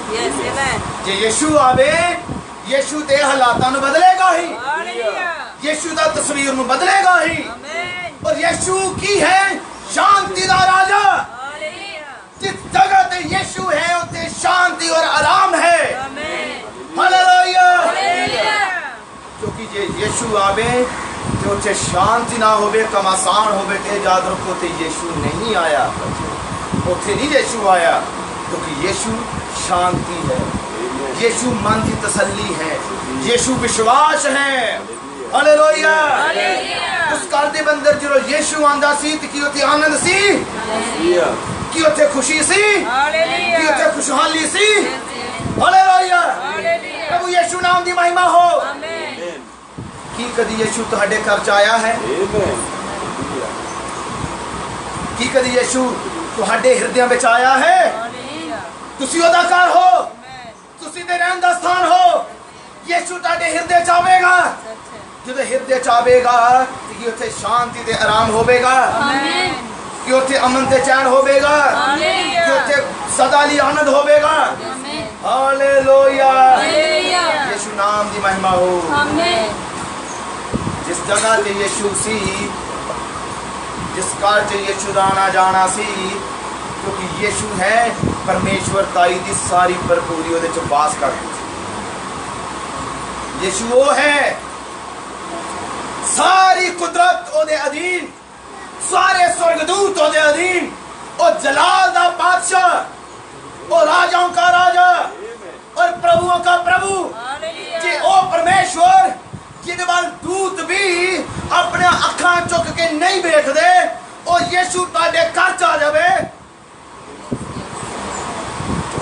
जे यीशु आवे यीशु ते हालातां नूं बदलेगा ही, यीशु दा तस्वीर नूं बदलेगा ही। और यीशु की है शांति दा राजा। जिस जगह ते यीशु है उत्ते शांति और आराम है। हालेलुया। क्योंकि जे यीशु आवे तो उत्ते शांति ना होवे, कमासान होवे, ते याद रखो ते यीशु नहीं आया, उत्थे नहीं यीशु आया, क्योंकि यीशु शांति है, यीशु मन की तसल्ली है, यीशु विश्वास है। हालेलुया। उस घर दे अंदर जो यीशु आंदा सी ते की उत्थे आनंद सी, की उत्थे खुशी सी, की उत्थे खुशहाली सी। हालेलुया। प्रभु यीशु नाम दी महिमा हो। की कदी यीशु तुहाडे घर च आया है? की कदी यीशु तुहाडे हृदय विच आया है? तुसी ओदा घर हो, तुसी दे रहन दा स्थान हो। यीशु तुहाडे हृदय च आवेगा, जदों हृदय च आवेगा कि उत्थे शांति ते आराम होवेगा, कि उत्थे अमन ते चैन होवेगा, कि उत्थे सदा ली आनंद होवेगा। हालेलुया। यीशु नाम दी महिमा हो। जिस जगह ते यीशु सी, जिस घर च यीशु दा आना जाना सी, क्योंकि यीशु है परमेश्वर ताई दी सारी भरपूरी उहदे च वास करदी सी। यीशु वो है, सारी कुदरत ओहदे अधीन, सारे स्वर्गदूत ओहदे अधीन, ओ जलाल दा बादशाह, ओ राजाओं का राजा और प्रभुओं का प्रभु। जे ओ परमेश्वर जिहदे वाल दूत भी अपने अखां चुक के नहीं देखदे, ओ यीशु तुहाडे घर च आ जावे,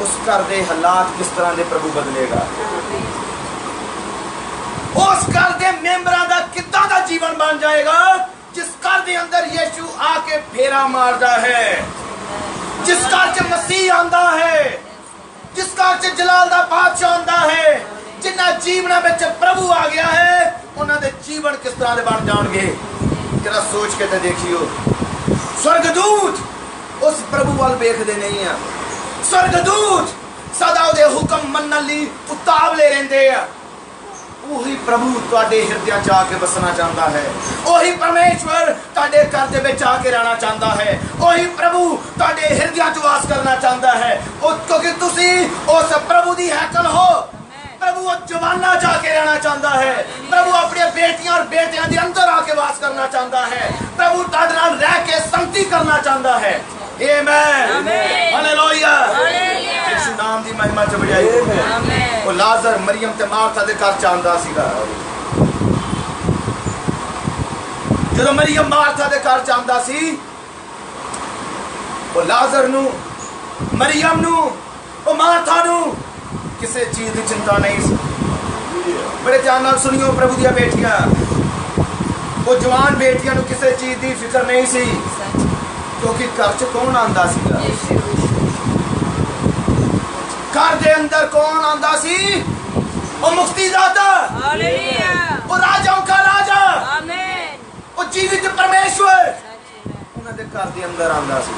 उस घर दे हालात किस तरह दे प्रभु बदलेगा, उस घर के मेंबरां दा किद्दां दा जीवन बन जाएगा। जिस घर के अंदर यीशु आके फेरा मारदा है, जिस घर च मसीह आंदा है, जिस घर च जलाल दा बादशाह आंदा है, जिन्ना जीवन में प्रभु आ गया है, उन्होंने जीवन किस तरह के बन जाएंगे। जरा सोच के तो देखियो। स्वर्गदूत उस प्रभु वाल देखते नहीं है, स्वर्गदूत सदा उहदे हुक्म मनने लई उतावले रहंदे आ। वही प्रभु तुहाडे हृदय च आके बसना चाहता है, वही परमेश्वर तुहाडे घर दे विच आके रहना चाहता है, वही प्रभु तुहाडे हृदय च वास करना चाहता है। क्योंकि तुसी उस प्रभु दी हैकल हो, प्रभु जवाना जाके रहना चाहता है। प्रभु अपने बेटियां और बेटियां के अंदर आके वास करना चाहता है। प्रभु ताड़े नाल रह के संगति करना चाहता है। आमीन, हालेलुया, यीशु नाम दी महिमा च बजाई। वो लाजर मरियम ते मार्था दे घर चांदा सीगा। जदों मरियम मार्था दे घर चांदा सी, वो लाजर नू, मरियम नू, वो मार्था नू किसी चीज की चिंता नहीं सी। बड़े ध्यान नाल सुनियो प्रभु दी बेटियां, वो जवान बेटियां नू किसी चीज की फिक्र नहीं सी, क्योंकि घर च कौन आंदा सीगा? घर दे अंदर कौन आंदा सी? वो मुक्तिदाता, हालेलुया, वो राजाओं का राजा, आमीन, वो जीवित परमेश्वर उन्हां दे घर दे अंदर आंदा सी।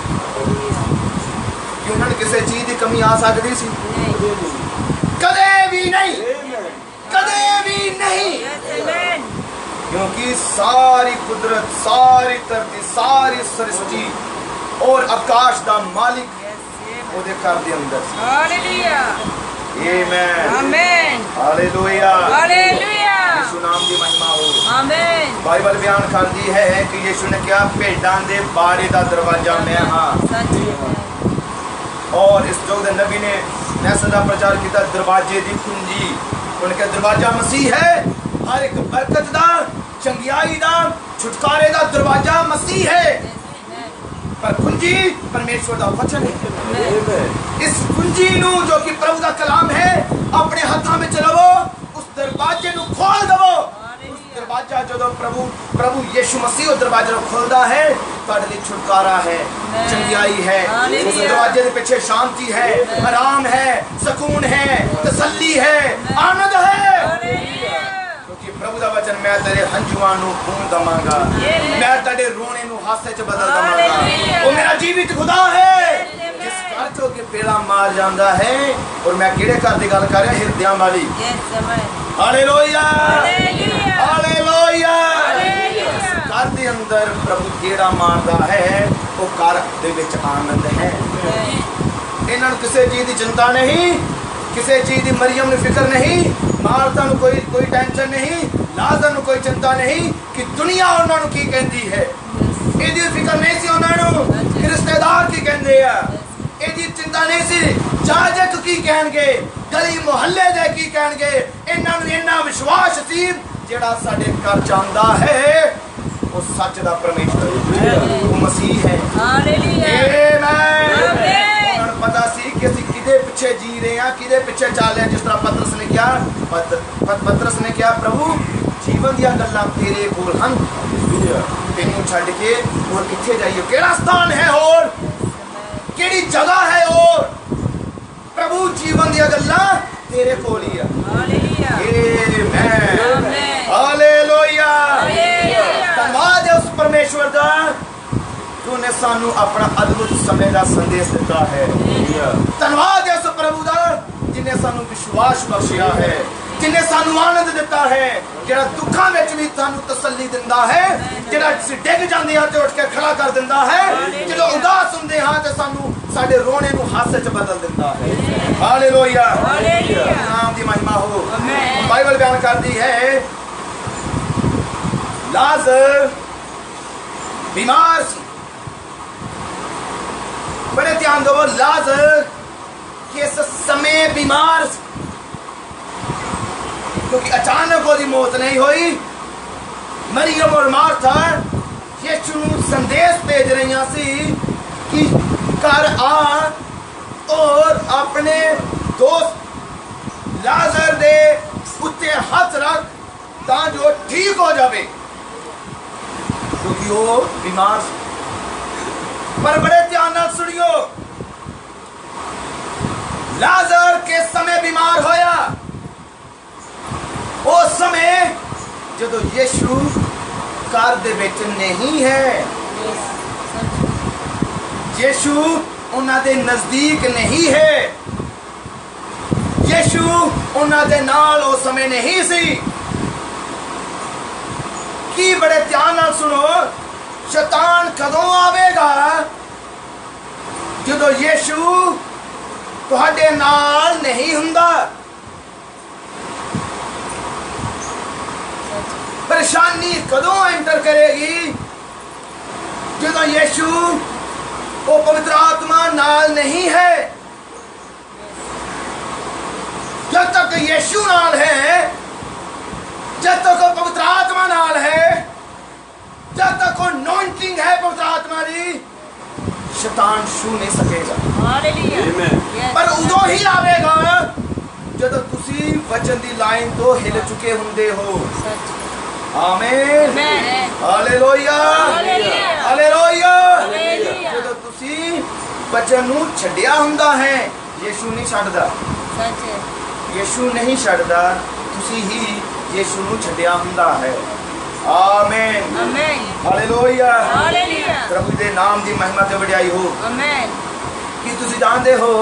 कि उन्होंने किसी चीज की कमी आ सकती सी? कदे भी नहीं, कदे भी नहीं, क्योंकि सारी कुदरत, सारी धरती, सारी सृष्टि और आकाश दा मालिक ओदे घर दे अंदर सी। हालेलुया, आमीन, हालेलुया, हालेलुया, यीशु नाम दी महिमा हो, आमीन। बाइबल बयान करती है कि यीशु ने कहा भेड़ां दे बारे दा दरवाजा मैं हां। और इस जो नबी ने ऐसा का प्रचार किया, दरवाजे की कुंजी, उनका दरवाजा मसीह है। हर एक बरकत दा, चंगियाई दा, छुटकारे दा दरवाजा मसीह है, पर कुंजी परमेश्वर दा वचन है। इस कुंजी नू जो कि प्रभु दा कलाम है अपने हाथों में लवो, उस दरवाजे नू खोल दवो। दरवाजा जो प्रभु यीशु मसीह उस दरवाजे को खोलता है, तुहाडे लई छुटकारा है, चंगियाई है। उस दरवाजे के पीछे शांति है, आराम है, सुकून है, तसल्ली है, आनंद है। क्योंकि प्रभु दा वचन, मैं तेरे हंजुआं नू खून दवांगा, मैं तेरे रोने नू हासे च बदल दवांगा। वो मेरा जीवित खुदा है जिस घर चो के पेड़ा मार जाता है। और मैं किहड़े घर दी गल कर रहा? हिरदियां वाली। हालेलुया, हालेलुया, घर दे अंदर प्रभु जेड़ा मारदा है वो घर दे विच आनंद है। इन्हां नूं किसी चीज की चिंता नहीं, किसी चीज की मरियम नूं फिक्र नहीं, मार्था नूं कोई टेंशन नहीं, लाजर नूं कोई चिंता नहीं कि दुनिया उन्हां नूं की कहती है। इहदी फिक्र नहीं सी उन्हां नूं कि रिश्तेदार की कहंदे आ। इहदी चिंता नहीं सी जाजक की कहणगे, गली मुहल्ले दे की कहणगे। इन्हां नूं इन्ना विश्वास सी जेड़ा साडे घर चांदा है वो सच दा परमेश्वर, वो मसीह है। हालेलुया, आमीन। उन्हें पता सी कि ਅਸੀਂ किदे पिछे जी रहे हैं, किदे पिछे चल रहे हैं। जिस तरह पतरस ने किया, पतरस ने किया प्रभु जीवन दी गल्लां तेरे कोल हन, तेनू छड्ड के और किथे जाइए? केड़ा स्थान है और केड़ी जगह है? और प्रभु जीवन दी गल्लां तेरे कोल ही है। हालेलुया, आमीन, हालेलुया, धन्यवाद है उस परमेश्वर दा तूने सानू अपना अद्भुत समय का संदेश दिता है। धन्यवाद है उस प्रभु दा जिन्हें सानू विश्वास बख्शिया है, जिन्हें सानू आनंद दिता है, जेड़ा दुखा में भी सानू तसल्ली दिंदा है, जेड़ा डिग जांदे हां ते उठ के खड़ा कर दिंदा है, जदों उदास हुंदे हां ते सानू साडे रोने नू हासे च बदल दिंदा है। हालेलुया, हालेलुया, नाम दी महिमा हो। आमीन। बाइबल बयान करती है लाजर बीमार सी। बड़े ध्यान दो, लाजर किस समय बीमार सी? क्योंकि अचानक उसकी मौत नहीं हुई। मरियम और मार्था यीशु नूं संदेश भेज रही सी कि घर आ और अपने दोस्त लाजर दे उत्ते हाथ रख ताकि ठीक हो जाए, क्योंकि वो बीमार सी। पर बड़े ध्यान नाल सुनियो, लाजर के समय बीमार होया उस समय जदों यीशु घर दे विच नहीं है, यीशु उन्हां दे नजदीक नहीं है, यीशु उन्हां दे नाल उस समय नहीं सी। की बड़े ध्यान नाल सुनो, शैतान कदों आवेगा? जदों यीशु तुहाडे नाल नहीं हुंदा, परेशानी कदों एंटर करेगी? जो यीशु वो पवित्र आत्मा नाल नहीं है। जब तक यीशु नाल है, जब तक वो पवित्र आत्मा नाल है, जब तक वो अनॉइंटिंग है पवित्र आत्मा की, शैतान छू नहीं सकेगा। पर उदों ही आवेगा जब तुसी वचन दी लाइन तो हिल चुके हुंदे हो। आमीन, हालेलुया, हालेलुया। जब तुसी वचन नूं छड्डिया हुंदा है, यीशु नहीं छड्डदा, यीशु नहीं छड्डदा, तुसी ही यीशु नूं छड्डिया हुंदा है। आमीन, हालेलुया, प्रभु दे नाम दी महिमा ते वडियाई हो। कि तुसी जानदे हो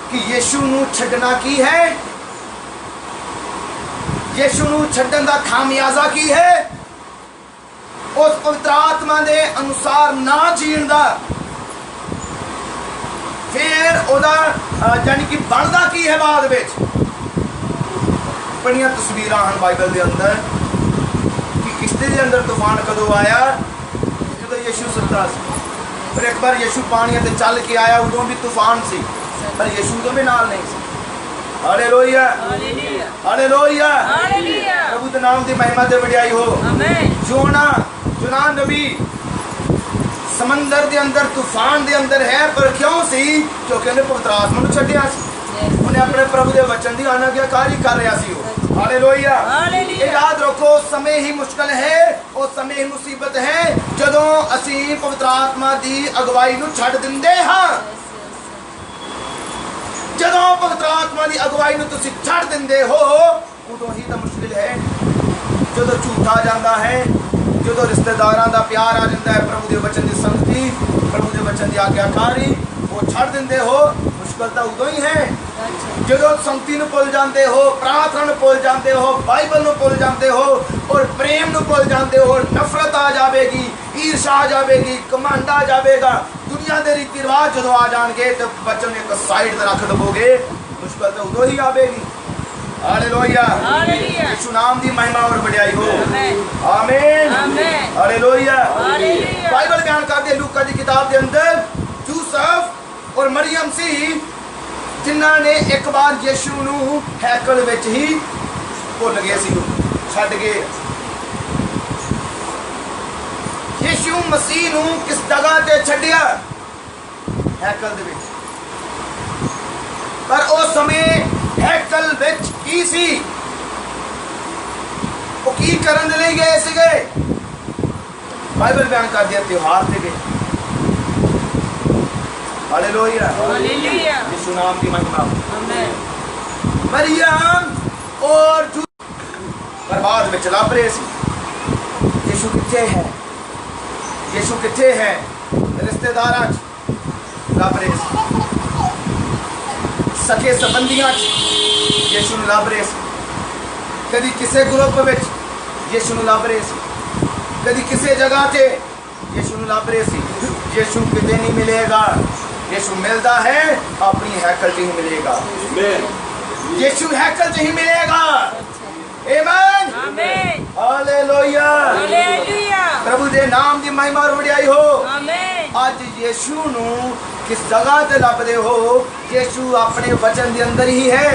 कि यीशु नूं छड्डना की है? यीशु नूं छड्डन दा खामियाजा की है? उस पवित्र आत्मा दे अनुसार ना जीण दा। फिर ओदा यानी कि बनदा की है बाद विच? बड़ियां तस्वीरां हैं बाइबल दे अंदर कि किश्ती दे अंदर तूफान कदों आया? जदों यीशु सुत्ता सी। पर एक बार यीशु पानी ते चल के आया, उदों भी तूफान सी, पर यीशु उदों भी नाल नहीं सी। हालेलुया, हालेलुया, प्रभु दे नाम दी महिमा ते वडियाई हो। योना नबी समंदर दे अंदर तूफान दे अंदर है, पर क्यों सी? क्योंकि उन्हें पवित्र आत्मा नूं छड्डिया सी। उन्हें अपने प्रभु दे वचन दी आज्ञाकारी कर रहा सी। हालेलुया, याद रखो समय ही मुश्किल है, और समय ही मुसीबत है जदों असी पवित्र आत्मा दी अगवाई नूं छड्ड दिंदे हां। जदों पवित्र आत्मा दी अगवाई नूं तुसीं छड्ड दिंदे हो, उदों ही तां मुश्किल है। जदों झूठ आ जांदा है, जदों रिश्तेदारां दा प्यार आ जांदा है, प्रभु दे वचन दी संगति, प्रभु दे वचन दी आज्ञाकारी वो छड्ड दिंदे हो, मुश्किल तां उदों ही है। जदों संगति नूं भुल जांदे हो, प्रार्थना नूं भुल जांदे हो, बाइबल नूं भुल जांदे हो, और प्रेम नूं भुल जांदे हो, नफरत आ जाएगी, ईर्षा आ जाएगी, घमंड आ जाएगा, दुनिया के रीति रिवाज जदों आ जाएंगे तो वचन एक साइड ते रख दोगे, मुश्किल तो उदों ही आएगी। हालेलुया, यीशु नाम दी महिमा और बढ़ाई हो। आमीन, हालेलुया। बाइबल बयान करती है लूका दी किताब के अंदर, यूसुफ और मरियम सी जिन्हां ने एक बार यीशु नूं हैकल विच ही भुल गए सी, छड्ड गए। यीशु मसीह नूं किस जगह ते छड्डिया? हैकल दे विच। पर उस समय हैकल विच की सी? वो की करन दे लई गए सीगे? बाइबल बयान कर दिया त्योहार ते गए। हालेलुया, हालेलुया, यीशु नाम की महिमा। आमीन। मरियम और बर्बाद में चला पड़े सी। यीशु किथे है? यीशु किथे है? रिश्तेदारां लभ रहे सी, सके संबंधियां यीशु नूं लभ रहे सी, कदी किसी ग्रुप विच यीशु नूं लभ रहे सी, कदी किसी जगह ते यीशु नूं लभ रहे सी। यीशु किते नहीं मिलेगा, यीशु मिलता है अपनी हैकल च ही मिलेगा। यीशु हैकल च ही मिलेगा। आमीन, आमीन, हालेलुया, हालेलुया, प्रभु दे नाम दी महिमा और वडियाई हो। आमीन। आज यीशु नूं किस जगह ते लभदे हो? यीशु अपने वचन दे अंदर ही है।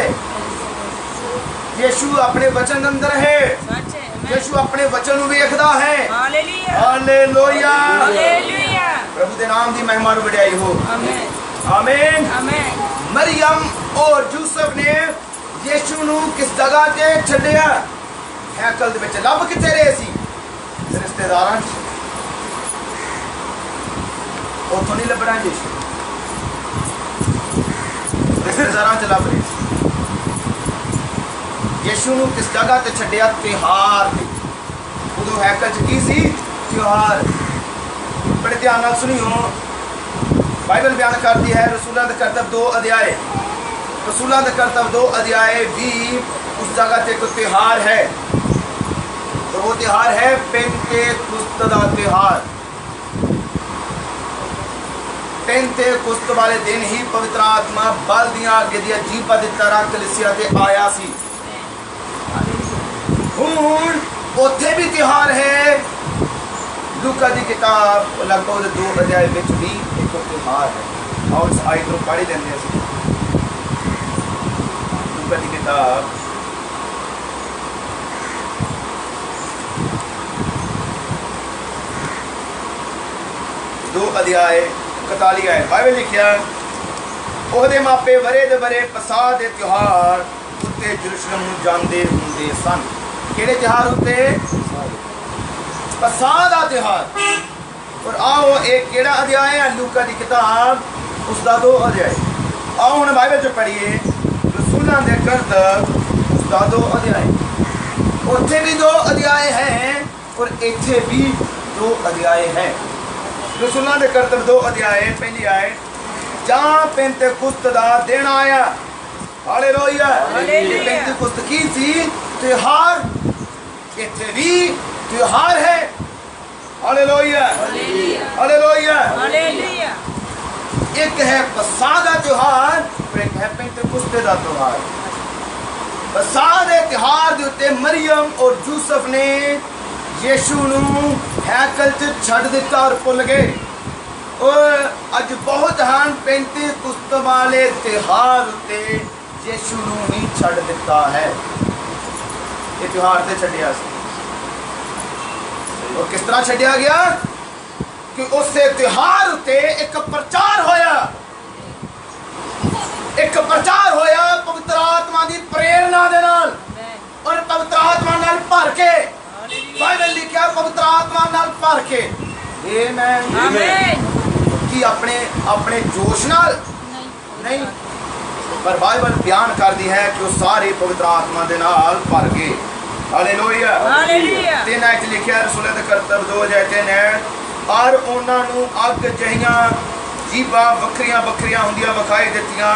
यीशु अपने वचन दे अंदर है। यीशु अपने वचन नूं वेखदा है। हालेलुया, हालेलुया, हालेलुया, प्रभु दे नाम दी महिमा और वडियाई हो। आमीन, आमीन, आमीन। मरियम और यूसुफ ने यीशु नूं किस जगह ते छड्डिया? हैकल दे विच। लभ किथे रहे सी? रिश्तेदारां च। उत्थों नहीं लभना यीशु, रिश्तेदारां च लभ रहे सी। यीशु नूं किस जगह ते छड्डिया? त्योहार ते। उदों हैकल च की सी? त्योहार। बड़े ध्यान नाल सुनियो, बाइबल बयान करती है रसूलां दे करतब 2 अध्याय, रसूलां दे करतब 2 अध्याय भी उस जगह ते कोई त्योहार है, तो वो त्योहार है पेंतेकुस्त दा त्योहार। पेंतेकुस्त वाले दिन ही पवित्र आत्मा बल दियां अगे दी जीभा दी तरह कलीसिया ते आया सी। हुण उत्थे भी त्योहार है। लूका की किताब लगभग 2 अध्याय में भी एक त्योहार है। और इस आयत को पढ़ लेंगे। लूका की किताब 2 अध्याय 41 आयत बाइबल लिखिया, ਉਹਦੇ ਮਾਪੇ ਵਰੇ ਦੇ ਵਰੇ ਪਸਾਹ ਦੇ ਤਿਉਹਾਰ ਉੱਤੇ ਜਰੂਸਲਮ ਨੂੰ ਜਾਂਦੇ ਹੁੰਦੇ ਸਨ। ਕਿਹੜੇ ਤਿਉਹਾਰ ਉੱਤੇ? ਪਸਾਹ ਦਾ ਤਿਉਹਾਰ। ਔਰ ਆਓ ਇਹ ਕਿਹੜਾ ਅਧਿਆਇ ਹੈ? ਲੂਕਾ ਦੀ ਕਿਤਾਬ ਉਸਦਾ 2 ਅਧਿਆਇ। ਆਓ ਹੁਣ ਬਾਈਬਲ ਚ ਪੜ੍ਹੀਏ ਰਸੂਲਾਂ ਦੇ ਕਰਤੱਵ ਉਸਦਾ 2 ਅਧਿਆਇ। ਉੱਥੇ ਵੀ 2 ਅਧਿਆਇ ਹੈ ਔਰ ਇੱਥੇ ਵੀ 2 ਅਧਿਆਇ ਹੈ। रसूलों के करतब 2 अध्याय पहली आए जहाँ पेंतेकुस्त दा दिन आया। हालेलुया। पेंतेकुस्त की सी त्योहार, इत्थे भी त्योहार है। हालेलुया हालेलुया हालेलुया। एक है पसाह दा त्योहार और एक है पेंतेकुस्त दा त्योहार। पसाह दे त्योहार दे उत्ते मरियम और यूसुफ ने यीशु नूं हैकल च छड़ दिता और भुल गए। और अज बहुत हैं पेंतेकुस्त वाले त्योहार उत्ते यीशु नूं ही छड़ दिता है। ये त्योहार ते छड्डिया सी। और किस तरह छड्डिया गया कि उस त्योहार उत्ते एक प्रचार होया। एक प्रचार होया पवित्र आत्मा की प्रेरणा दे नाल और पवित्र आत्मा नाल भर के। बाइबल लिखा पवित्र आत्मा नाल भर के। आमीन आमीन। कि अपने अपने जोश नाल नहीं, पर बाइबल बयान करती है कि वो सारे पवित्र आत्मा दे नाल भर गए। Hallelujah hallelujah. 3 च लिखा रसूलों के करतब 2 अध्याय 3 है और उन्हां नूं अग जहियां जीवां वखरियां वखरियां हुंदियां विखाई दित्तियां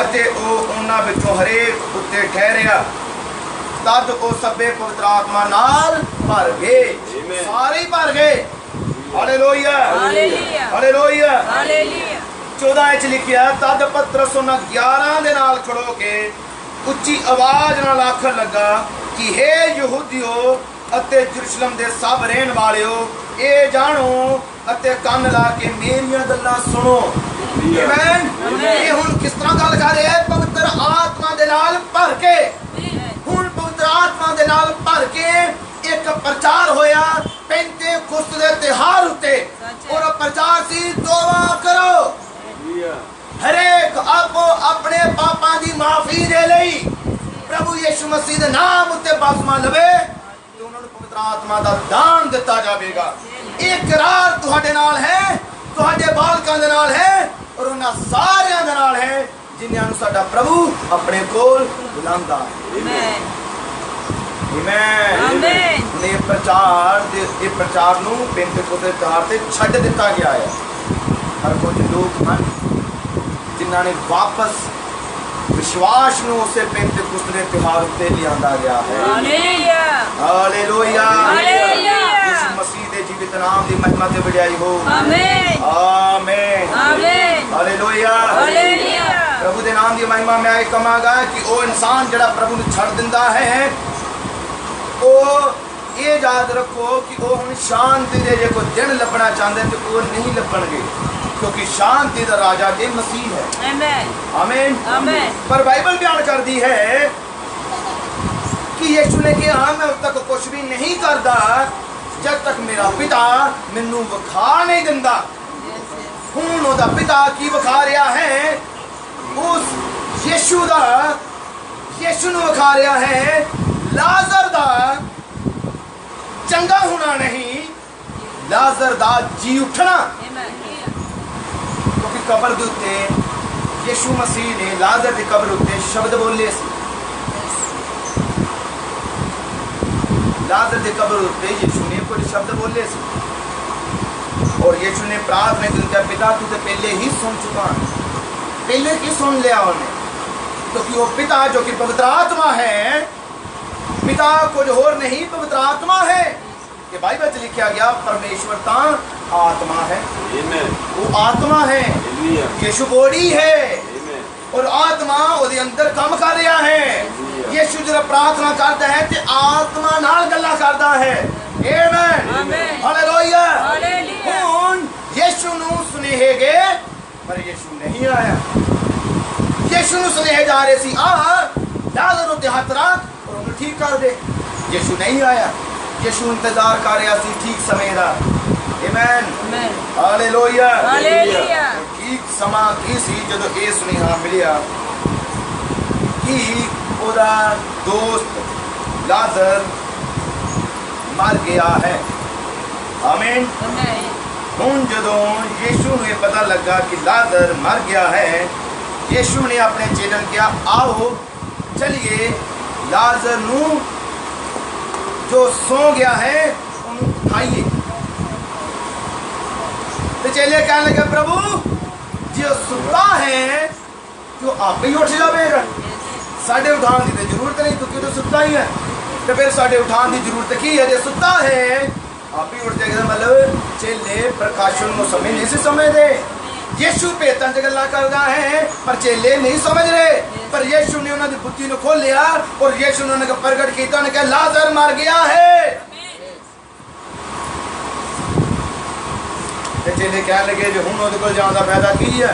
अते ओ उन्हां विचों हरेक उत्ते ठहरिया। तद वो सबे पवित्र आत्मा नाल भर गए। सारे ही भर गए। हालेलुया हालेलुया हालेलुया हालेलुया। 14 च लिखिया तद पतरस उन्हां 11 दे नाल खड़ो के उच्ची आवाज नाल आखण लगा कि हे यहूदियो अते यरूशलेम दे सब रहण वालियो ए जानो अते कान ला के मेरियां गल्लां सुनो। आमीन। ये हुण किस तरह गल कर रहे हैं? पवित्र आत्मा दे नाल भर के। हुण पवित्र आत्मा दे नाल भर के एक प्रचार होया पेंतेकुस्त दे त्योहार उत्ते। और प्रचार सी तौबा करो, हरेक आपो अपने पापां दी माफी दे लई प्रभु यीशु मसीह दे नाम उत्ते बपतिस्मा लवे ते उन्हां नूं पवित्र आत्मा दा दान दिता जावेगा। एक करार तुहाडे नाल है, तुहाडे बालकां दे नाल है और उन्हां सारियां दे नाल है जिन्हां नूं साडा प्रभु अपने कोल बुलांदा है। आमीन आमीन। ने प्रचार नूं पेंतेकुस्त दे त्योहार ते छड्ड दिता गया है। हर कुछ लोग हैं जिन्हां ने वापस विश्वास नूं उसे पेंतेकुस्त दे त्योहार उत्ते लिआंदा गया है। हालेलुया हालेलुया हालेलुया। यीशु मसीह दे जीवित नाम दी महिमा ते वडियाई हो। आमीन आमीन आमीन हालेलुया हालेलुया। प्रभु दे नाम दी महिमा मैं कहांगा कि वो इंसान जिहड़ा प्रभु नूं छड्ड दिंदा है वो ये याद रखो कि वो हुण शांति दे जे कोई दिन लभना चाहते तो वो नहीं लभणगे क्योंकि शांति दा राजा ते मसीह है। आमीन आमीन आमीन। पर बाइबल बयान करती है कि यीशु ने कहा मैं उस तक कुछ भी नहीं करता जब तक मेरा पिता मैनू विखा नहीं दिंदा। हुण ओहदा पिता की विखा रहा है? उस यीशु नूं विखा रहा है लाजर दा चंगा होना नहीं, लाजर दा जी उठना। क्योंकि कबर दे उत्ते यीशु मसीह ने लाजर की कबर उत्ते शब्द बोले सी। लाजर की कबर उत्ते यीशु ने कुछ शब्द बोले सी और यीशु ने प्रार्थना की पिता तू तो पहले ही सुन चुका है। पहले की सुन लिया उन्हें क्योंकि वो पिता जो कि पवित्र आत्मा है, पिता कुछ और नहीं पवित्र आत्मा है। कि बाइबल च लिखा गया परमेश्वर ता आत्मा है। वो आत्मा है, यीशु बॉडी है और आत्मा उसके अंदर काम कर रहा है। यीशु जब प्रार्थना करता है तो आत्मा नाल गल्लां करता मिलता है। आमीन, हालेलुया। हुण यीशु नूं सुनेहे गए पर यीशु नहीं आया। यीशु नूं सुनेहे जा रहे सी, आ लाज़र उत्ते हथ रख और उन्हें ठीक कर दे। यीशु नहीं आया। यीशु इंतजार कर रहा सी ठीक समय दा। आमीन, हालेलुया। ठीक समा की सी जदों ये सुनेहा मिलिया कि ओदा दोस्त लाज़र मर गया है। आमीन। हुण जदों यीशु नूं पता लगा कि लाज़र मर गया है, यीशु ने अपने चेलन कहा, आओ चलिए लाज़र नूं जो सो गया है उन्हें उठाइए। तो चेले कहने लगे, प्रभु जो सुता है जो आप ही उठ जाएगा, साढ़े उठान की तो जरूरत नहीं, क्योंकि तो सुता ही है। तो फिर साढ़े उठान की जरूरत की है, जो सुता है आप ही उठ जाएगा। मतलब चेले प्रकाशन को समय नहीं से समझते। यीशु भेतां च गल्लां करदा है पर चेले नहीं समझ रहे। पर यीशु ने उन्होंने बुद्धि को खोलिया और यीशु ने उन्हें प्रगट किया। उन्होंने कहा लाज़र मर गया है। ते चेले कह लगे जो हुण उहदे कोल जाण दा फायदा की है,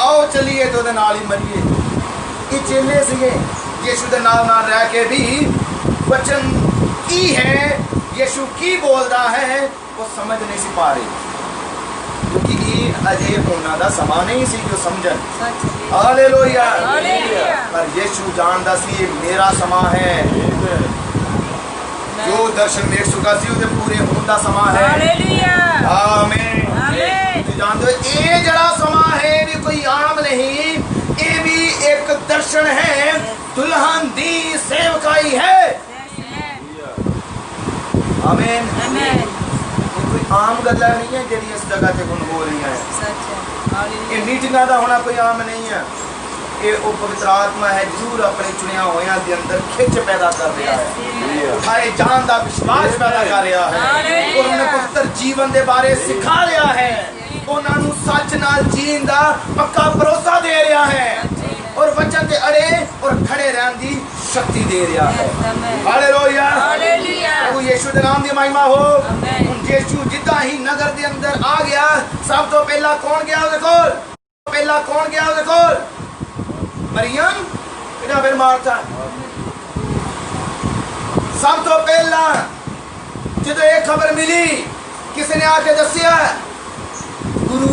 आओ चलिए तो उहदे नाल ही मरीए। ये चेले सीगे यीशु दे नाल नाल रह के भी वचन की है, यीशु की बोलता है वो समझ नहीं सी पा रही, क्योंकि ये अजे होना दा समा नहीं सी जो समझन। हालेलुया। पर यीशु जानदा सी मेरा समा है, जो दर्शन देख चुका सी उहदे पूरे होने दा समा है। आमीन। जानते हो ये जड़ा समा है भी कोई आम नहीं, ये भी एक दर्शन है, दुल्हन दी सेवकाई है। आमीन। कोई आम गल्ला नहीं है जी इस जगह से हुण हो रही है। ये मीटिंगां दा होना कोई आम नहीं है। ये वो पवित्र आत्मा है जरूर अपने चुनिया होया दे अंदर खिच पैदा कर रहा है, उठाए जान दा विश्वास पैदा कर रहा है और उन्हें पवित्र जीवन दे बारे सिखा रहा है, उन्होंने सच नाल जीण दा पक्का भरोसा दे रहा है और वचन ते अड़े और खड़े रहने दी शक्ति दे रहा है। हालेलुया। प्रभु यीशु दे नाम दी महिमा हो। यीशु जिद्दां ही नगर दे अंदर आ गया, सब तो पहला कौन गया उहदे कोल? पहला कौन गया उहदे कोल? मरियम या फिर मार्था? सब तो पहला जो एक खबर मिली, किसी ने आके दसिया गुरु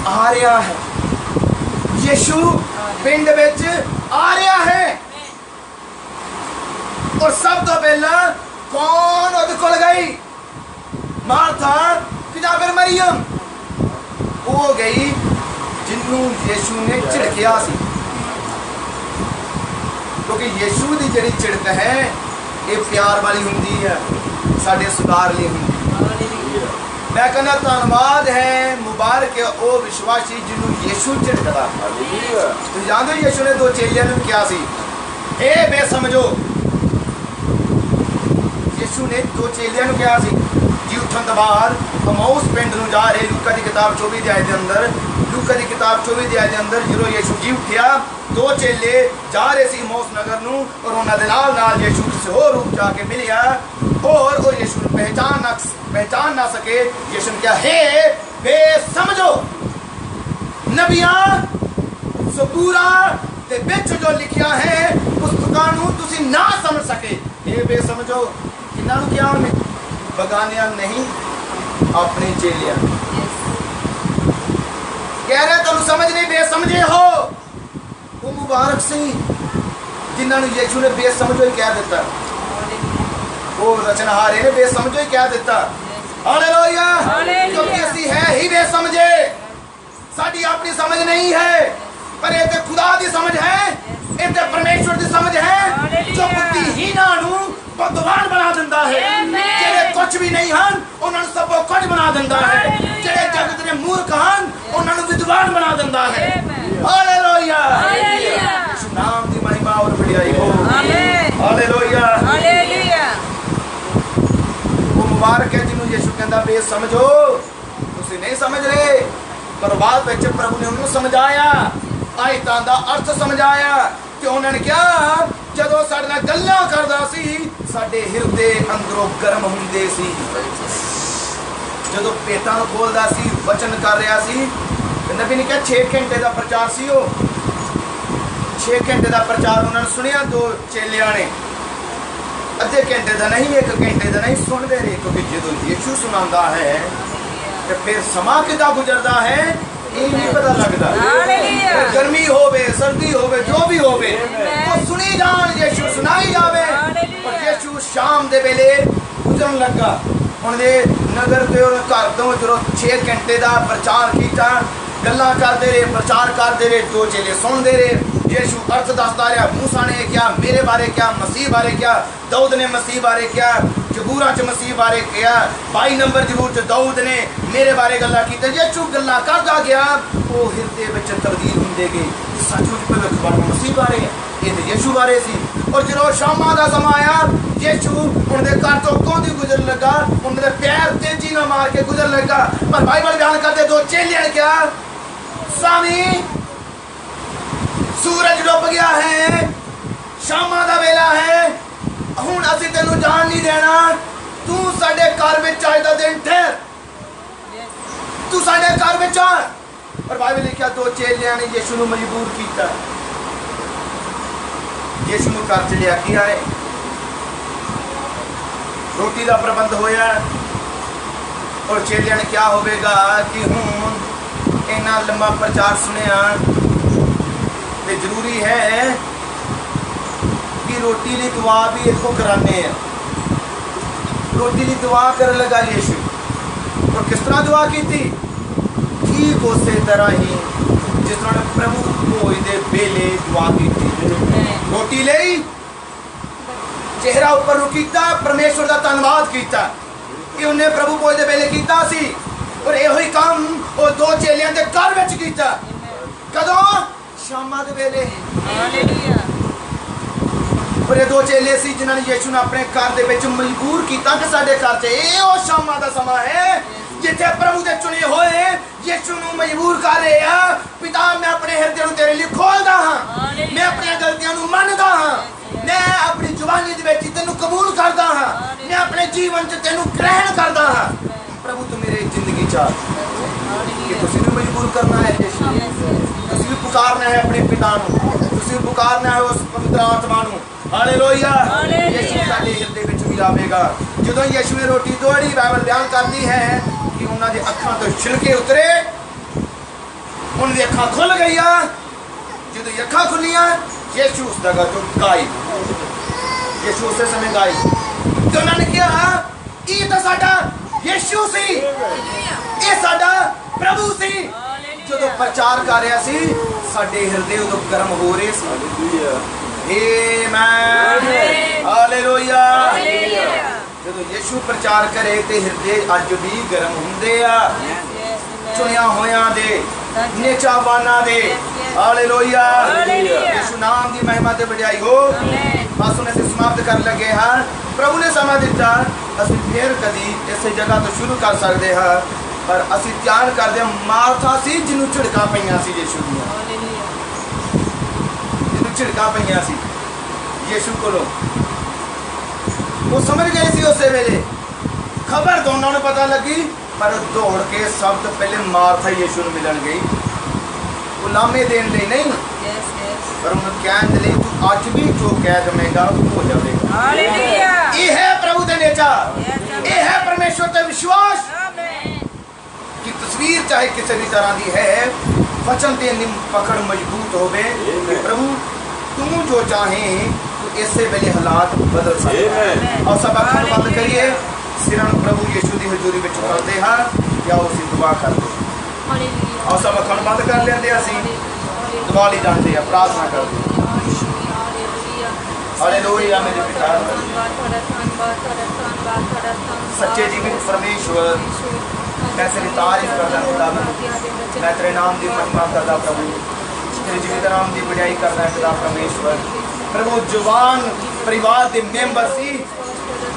आ रहा है, यीशु पिंड विच आ रहा है। और सब तो पहला कौन उहदे कोल गई? मार्था या फिर मरियम? वो गई जिन्नू यीशु ने झिड़किया सी, क्योंकि यीशु की जिहड़ी झिड़क है ये प्यार वाली हुंदी है, साडे सुधार लई हुंदी। मैं कहना धन्यवाद है, मुबारक है वो विश्वासी जिन्हों यीशु झिड़कदा। तुसीं जानदे हो यीशु ने दो चेलियां नूं कहा सी, ए बेसमझो। यीशु ने दो चेलियां नूं कहा सी जी उठन तो बाद अमाउस पिंड नूं जा रहे। लूका की किताब 24 अध्याय के अंदर, लूका की किताब 24 अध्याय के अंदर जो यीशु जी उठिया, दो चेले जा रहे सी अमाउस नगर नूं और उन्हां दे नाल यीशु किसी होर रूप जाके मिलिया और वो यीशु नूं पहचान ना सके। यीशु ने कहा हे बेसमझो, नबियां सबूरा ते विच जो लिखिया है पुस्तकां नूं तुसीं ना समझ सके। हे बेसमझो किन्हां नूं कहा उन्हें? बगानियां नहीं, अपने चेलियां। कह रहे तुम समझ नहीं बेसमझे हो। वो मुबारक सी जिन्होंने यीशु ने बेसमझो ही कह दिता, वो रचनहारे ने बेसमझो ही कह दिता। हालेलुया। क्योंकि असी है ही बेसमझे, साडी अपनी समझ नहीं है, पर ये तो खुदा दी समझ है, ये तो परमेश्वर दी समझ है जो बुद्धिहीनां नूं बुद्धिमान बना दिंदा है, जेड़े कुछ भी नहीं हन उन्होंने सब कुछ बना दिंदा है, जेड़े जगत दे मूर्ख हन उन्होंने विद्वान बना दिंदा है। हालेलुया। यीशु नाम दी महिमा और बढ़ाई हो। आमीन। हालेलुया। वो मुबारक है जिन्हों यीशु कहंदा बेसमझो, तुसीं नहीं समझ रहे। पर बाद विच प्रभु ने उन्होंने समझाया, आयतां दा अर्थ समझाया कि उन्होंने क्या जदों साडे नाल गल्लां करदा सी ਸਾਡੇ ਹਿਰਦੇ ਅੰਦਰੋਂ ਗਰਮ ਹੁੰਦੇ ਸੀ। ਜਦੋਂ ਪੇਟਾਂ ਨੂੰ ਖੋਲਦਾ ਸੀ, ਵਚਨ ਕਰ ਰਿਹਾ ਸੀ। ਨਬੀ ਨੇ ਕਿਹਾ 6 ਘੰਟੇ ਦਾ ਪ੍ਰਚਾਰ ਸੀ ਉਹ। 6 ਘੰਟੇ ਦਾ ਪ੍ਰਚਾਰ ਉਹਨਾਂ ਨੇ ਸੁਣਿਆ। 2 ਚੇਲਿਆਂ ਨੇ ਅੱਧੇ ਘੰਟੇ ਦਾ ਨਹੀਂ, 1 ਘੰਟੇ ਦਾ ਨਹੀਂ, ਸੁਣਦੇ ਰਹੇ। ਕਿਉਂਕਿ ਜਦੋਂ ਯਿਸੂ ਸੁਣਾਉਂਦਾ ਹੈ ਤੇ ਫਿਰ ਸਮਾਂ ਕਿੱਦਾਂ ਗੁਜ਼ਰਦਾ ਹੈ ਇਹ ਨਹੀਂ ਪਤਾ ਲੱਗਦਾ। ਗਰਮੀ ਹੋਵੇ, ਸਰਦੀ ਹੋਵੇ, ਜੋ ਵੀ ਹੋਵੇ, ਉਹ ਸੁਣੀ ਜਾਣ, ਯਿਸੂ ਸੁਣਾਈ ਜਾਵੇ। ਪਰ ਯਿਸੂ ਸ਼ਾਮ ਦੇ ਵੇਲੇ ਗੁਜ਼ਰਨ ਲੱਗਾ। ਹੁਣ ਦੇ ਨਗਰ ਤੇ ਘਰ ਤੋਂ ਜਦੋਂ 6 ਘੰਟੇ ਦਾ ਪ੍ਰਚਾਰ ਕੀਤਾ, ਗੱਲਾਂ ਕਰਦੇ ਰਹੇ, ਪ੍ਰचार करते रहे। 2 चेले सुनते रहे। यीशु अर्थ दसदा रहा। मूसा ने क्या मेरे बारे, क्या मसीह बारे, क्या दाऊद ने मसीह बारे, क्या जबूरा च मसीह बारे, क्या 22 नंबर जबूर च दाऊद ने मेरे बारे गल्लां कीती। यीशु गल्लां करदा गया, वो हिरदे विच तब्दील हुंदे गए। सचमुच भविष्यवाणी मसीह बारे है, ये तो यीशु बारे सी। और जो शामां दा समां आया, यीशु उनके घर तो कोंदी गुजरन लगा, उनके पैर तेजी ना मार के गुजरन लगा। पर बाइबल बयान करते 2 चेले ने क्या, स्वामी सूरज डुब गया है, शामां दा वेला है, हुण असीं तैनूं जान नहीं देना, तू साडे घर विच अज दा दिन ठहर, तू साडे घर विच आ। पर बाइबल लिखिया 2 चेलियां ने यीशु नूं मजबूर कीता। यीशु नूं घर च लिया के आए, रोटी का प्रबंध होया। और चेलियां ने क्या होवेगा कि हुण इन्ना लंबा प्रचार सुनिया ते जरूरी है कि रोटी की दुआ भी इसको कराने हैं। रोटी की दुआ कर लगा यीशु। और किस तरह दुआ की थी? ठीक उस तरह ही जिस तरह प्रभु भोज के वेले दुआ की थी। रोटी ले चेहरा उपर नु कीता, परमेश्वर का धन्यवाद किया कि उन्हें प्रभु भोज के वेले कीता सी। और यो ही काम वो 2 चेलियां दे घर विच कीता। कदों? शामां दे वेले। और ये 2 चेले सी जिन्हां ने यीशु ने अपने घर दे विच मजबूर कीता कि साडे घर च ये ओ शामां दा समां है जिथे प्रभु दे चुने होए यीशु नूं मजबूर कर रहे आ। पिता मैं अपने हृदय नूं तेरे लिए खोलदा हां, मैं अपनी गलतियां नूं मनदा हां, मैं अपनी जुबानी दे विच तैनूं कबूल करदा हां, मैं अपने जीवन च तैनूं ग्रहण करदा हां। प्रभु तू मेरे जिंदगी चा कि तुसीं भी मजबूर करना है यीशु, तुसीं भी पुकारना है अपने पिता नूं, तुसीं भी पुकारना है उस पवित्र आत्मा नूं। हालेलुया। यीशु साडे हिरदे विच भी आवेगा। जदों यीशु ने रोटी तोड़ी, बाइबल बयान करती है कि उन्हां दी अखां तो छिलके उतरे, उन्हां दी अखां खुल गईयां। जदों अखां खुलियां, यीशु उस जगह तो गायब। यीशु उस समय गायब। तो उन्होंने कहा ये तो साडा यीशु सी, ये साडा प्रभु सी। जो प्रचार कर रहा सी, साडे हिरदे उदों गर्म हो रहे सी। आमीन, हालेलुया। जो यीशु प्रचार करे ते हिरदे अज भी गर्म हुंदे आ, चुनिया होयां दे, नेचावाना दे। हालेलुया। यीशु नाम दी महिमा ते वडियाई हो। बस उन्हें से समाप्त कर लगे हाँ। प्रभु ने समा दिता, असीं फिर कदी इस जगह तो शुरू कर सकते हाँ, पर असीं ध्यान करदे मार्था सी जिन्हों झिड़कां पईयां सी यीशु दीआं, जिन्हों झिड़कां पईयां सी यीशु कोलों। वो समझ गए सी उस वेले, खबर दोनों ने पता लगी, पर दौड़ के सब तो पहले मार्था यीशु नूं मिलन गई। गुलामे देने लई नहीं, पर उन्हें कहने लई तू अज भी जो कह दवेगा हो जाएगा। हालेलुया। ये है प्रभु दे नेचर, ये है परमेश्वर ते विश्वास की तस्वीर। चाहे किसी भी तरह की है, वचन ते पकड़ मजबूत होवे। प्रभु तू जो चाहे तो ऐसे वेले हालात बदल सकते। और सब अखां बंद करिए, सिरन प्रभु यीशु की हजूरी में करते हाँ, या उसी दुआ करते। और सब अखां बंद कर लेंदे, असीं दुआ लई जांदे आ, प्रार्थना करते। हालेलुया। मेरे पिता सच्चे जीवित परमेश्वर, मैं तेरी तारीफ करदा खुदा, मैं तेरे नाम की महिमा करदा प्रभु, तेरे जीवित नाम की वडियाई करदा खुदा परमेश्वर। प्रभु जवान परिवार के मैंबर सी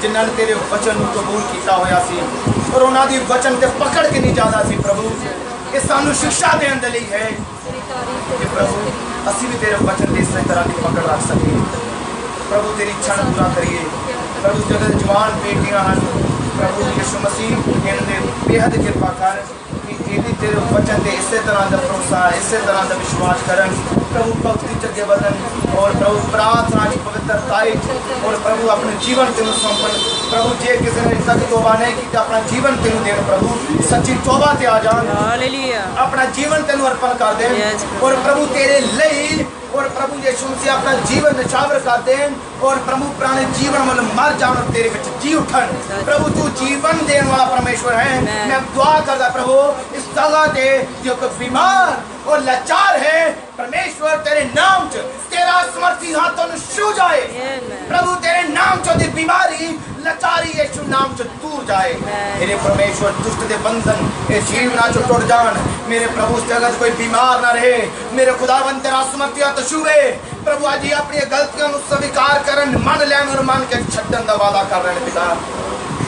जिन्हां ने तेरे वचन को कबूल किया होया सी, और उन्हां दी वचन ते पकड़ के नहीं जाता सी। प्रभु ये सानू शिक्षा देने दे लई है कि प्रभु असीं भी तेरे वचन की इस तरह की पकड़ रख सके। प्रभु तेरी इच्छा पूरा करिए, प्रभु जगत जवान बेटियां हैं प्रभु यीशु मसीह इन्हें बेहद कृपा कर कि ये तेरे वचन दे इस तरह का भरोसा इस तरह का विश्वास करन प्रभु भक्ति चगे बदन और प्रभु प्रार्थना की पवित्रता और प्रभु अपने जीवन तेन सौंपन प्रभु जे किसी ने तक तौबा नहीं की अपना जीवन तेन देन प्रभु सच्ची तौबा ते आ जान हालेलुया अपना जीवन तेन अर्पण कर दे Yes. और प्रभु तेरे लिए और प्रभु यीशु मसीह अपना जीवन निछावर कर दे और प्रभु पुराने जीवन मतलब मर जान और तेरे विच जी उठन प्रभु तू जीवन देने वाला परमेश्वर है Amen. मैं दुआ करदा प्रभु इस जगह दे जो कोई बीमार और लाचार है परमेश्वर तेरे नाम च तेरा समर्थी हाथों ने छू जाए Amen. प्रभु तेरे नाम च दी बीमारी लाचारी यीशु नाम च दूर जाए Amen. मेरे परमेश्वर दुष्ट दे बंधन ए जीवना च टूट जान मेरे प्रभु इस जगत कोई बीमार ना रहे मेरे खुदावंद तेरा समर्थी हाथ छूवे प्रभु आज ही अपनी गलतियों को स्वीकार करन मन लैन और मन के छड्डन दा वादा कर रहे पिता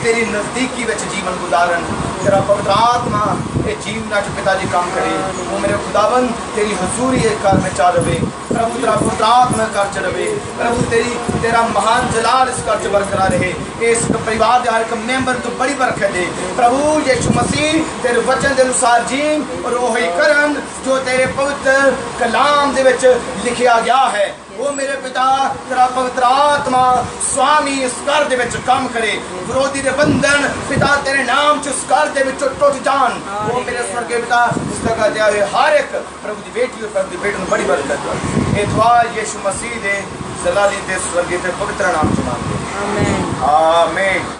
तेरी नजदीकी विच जीवन गुजारन तेरा पवित्र आत्मा ये जीवना च पिता जी काम करे वो मेरे खुदावन तेरी हजूरी एक घर में चा रहे प्रभु तेरा पवित्र आत्मा घर च रहे प्रभु तेरा महान जलाल इस घर च बरकरार रहे इस परिवार के हर एक मेंबर तो बड़ी बरकत दे प्रभु यीशु मसीह तेरे वचन के अनुसार जीन और वही करन जो तेरे पवित्र कलाम दे विच लिखिया गया है वो मेरे पिता तेरा पवित्र आत्मा स्वामी इस घर दे विच काम करे विरोधी दे बंधन पिता तेरे नाम च इस घर दे विच टूट जान वो मेरे स्वर्गीय पिता इस जगह दे आए हर एक प्रभु दी बेटी और प्रभु दी बेटी ਨੂੰ बड़ी बरकत कर ए दुआ यीशु मसीह दे जलाली दे स्वर्गीय ते पवित्र नाम च मांगते आमीन आमीन।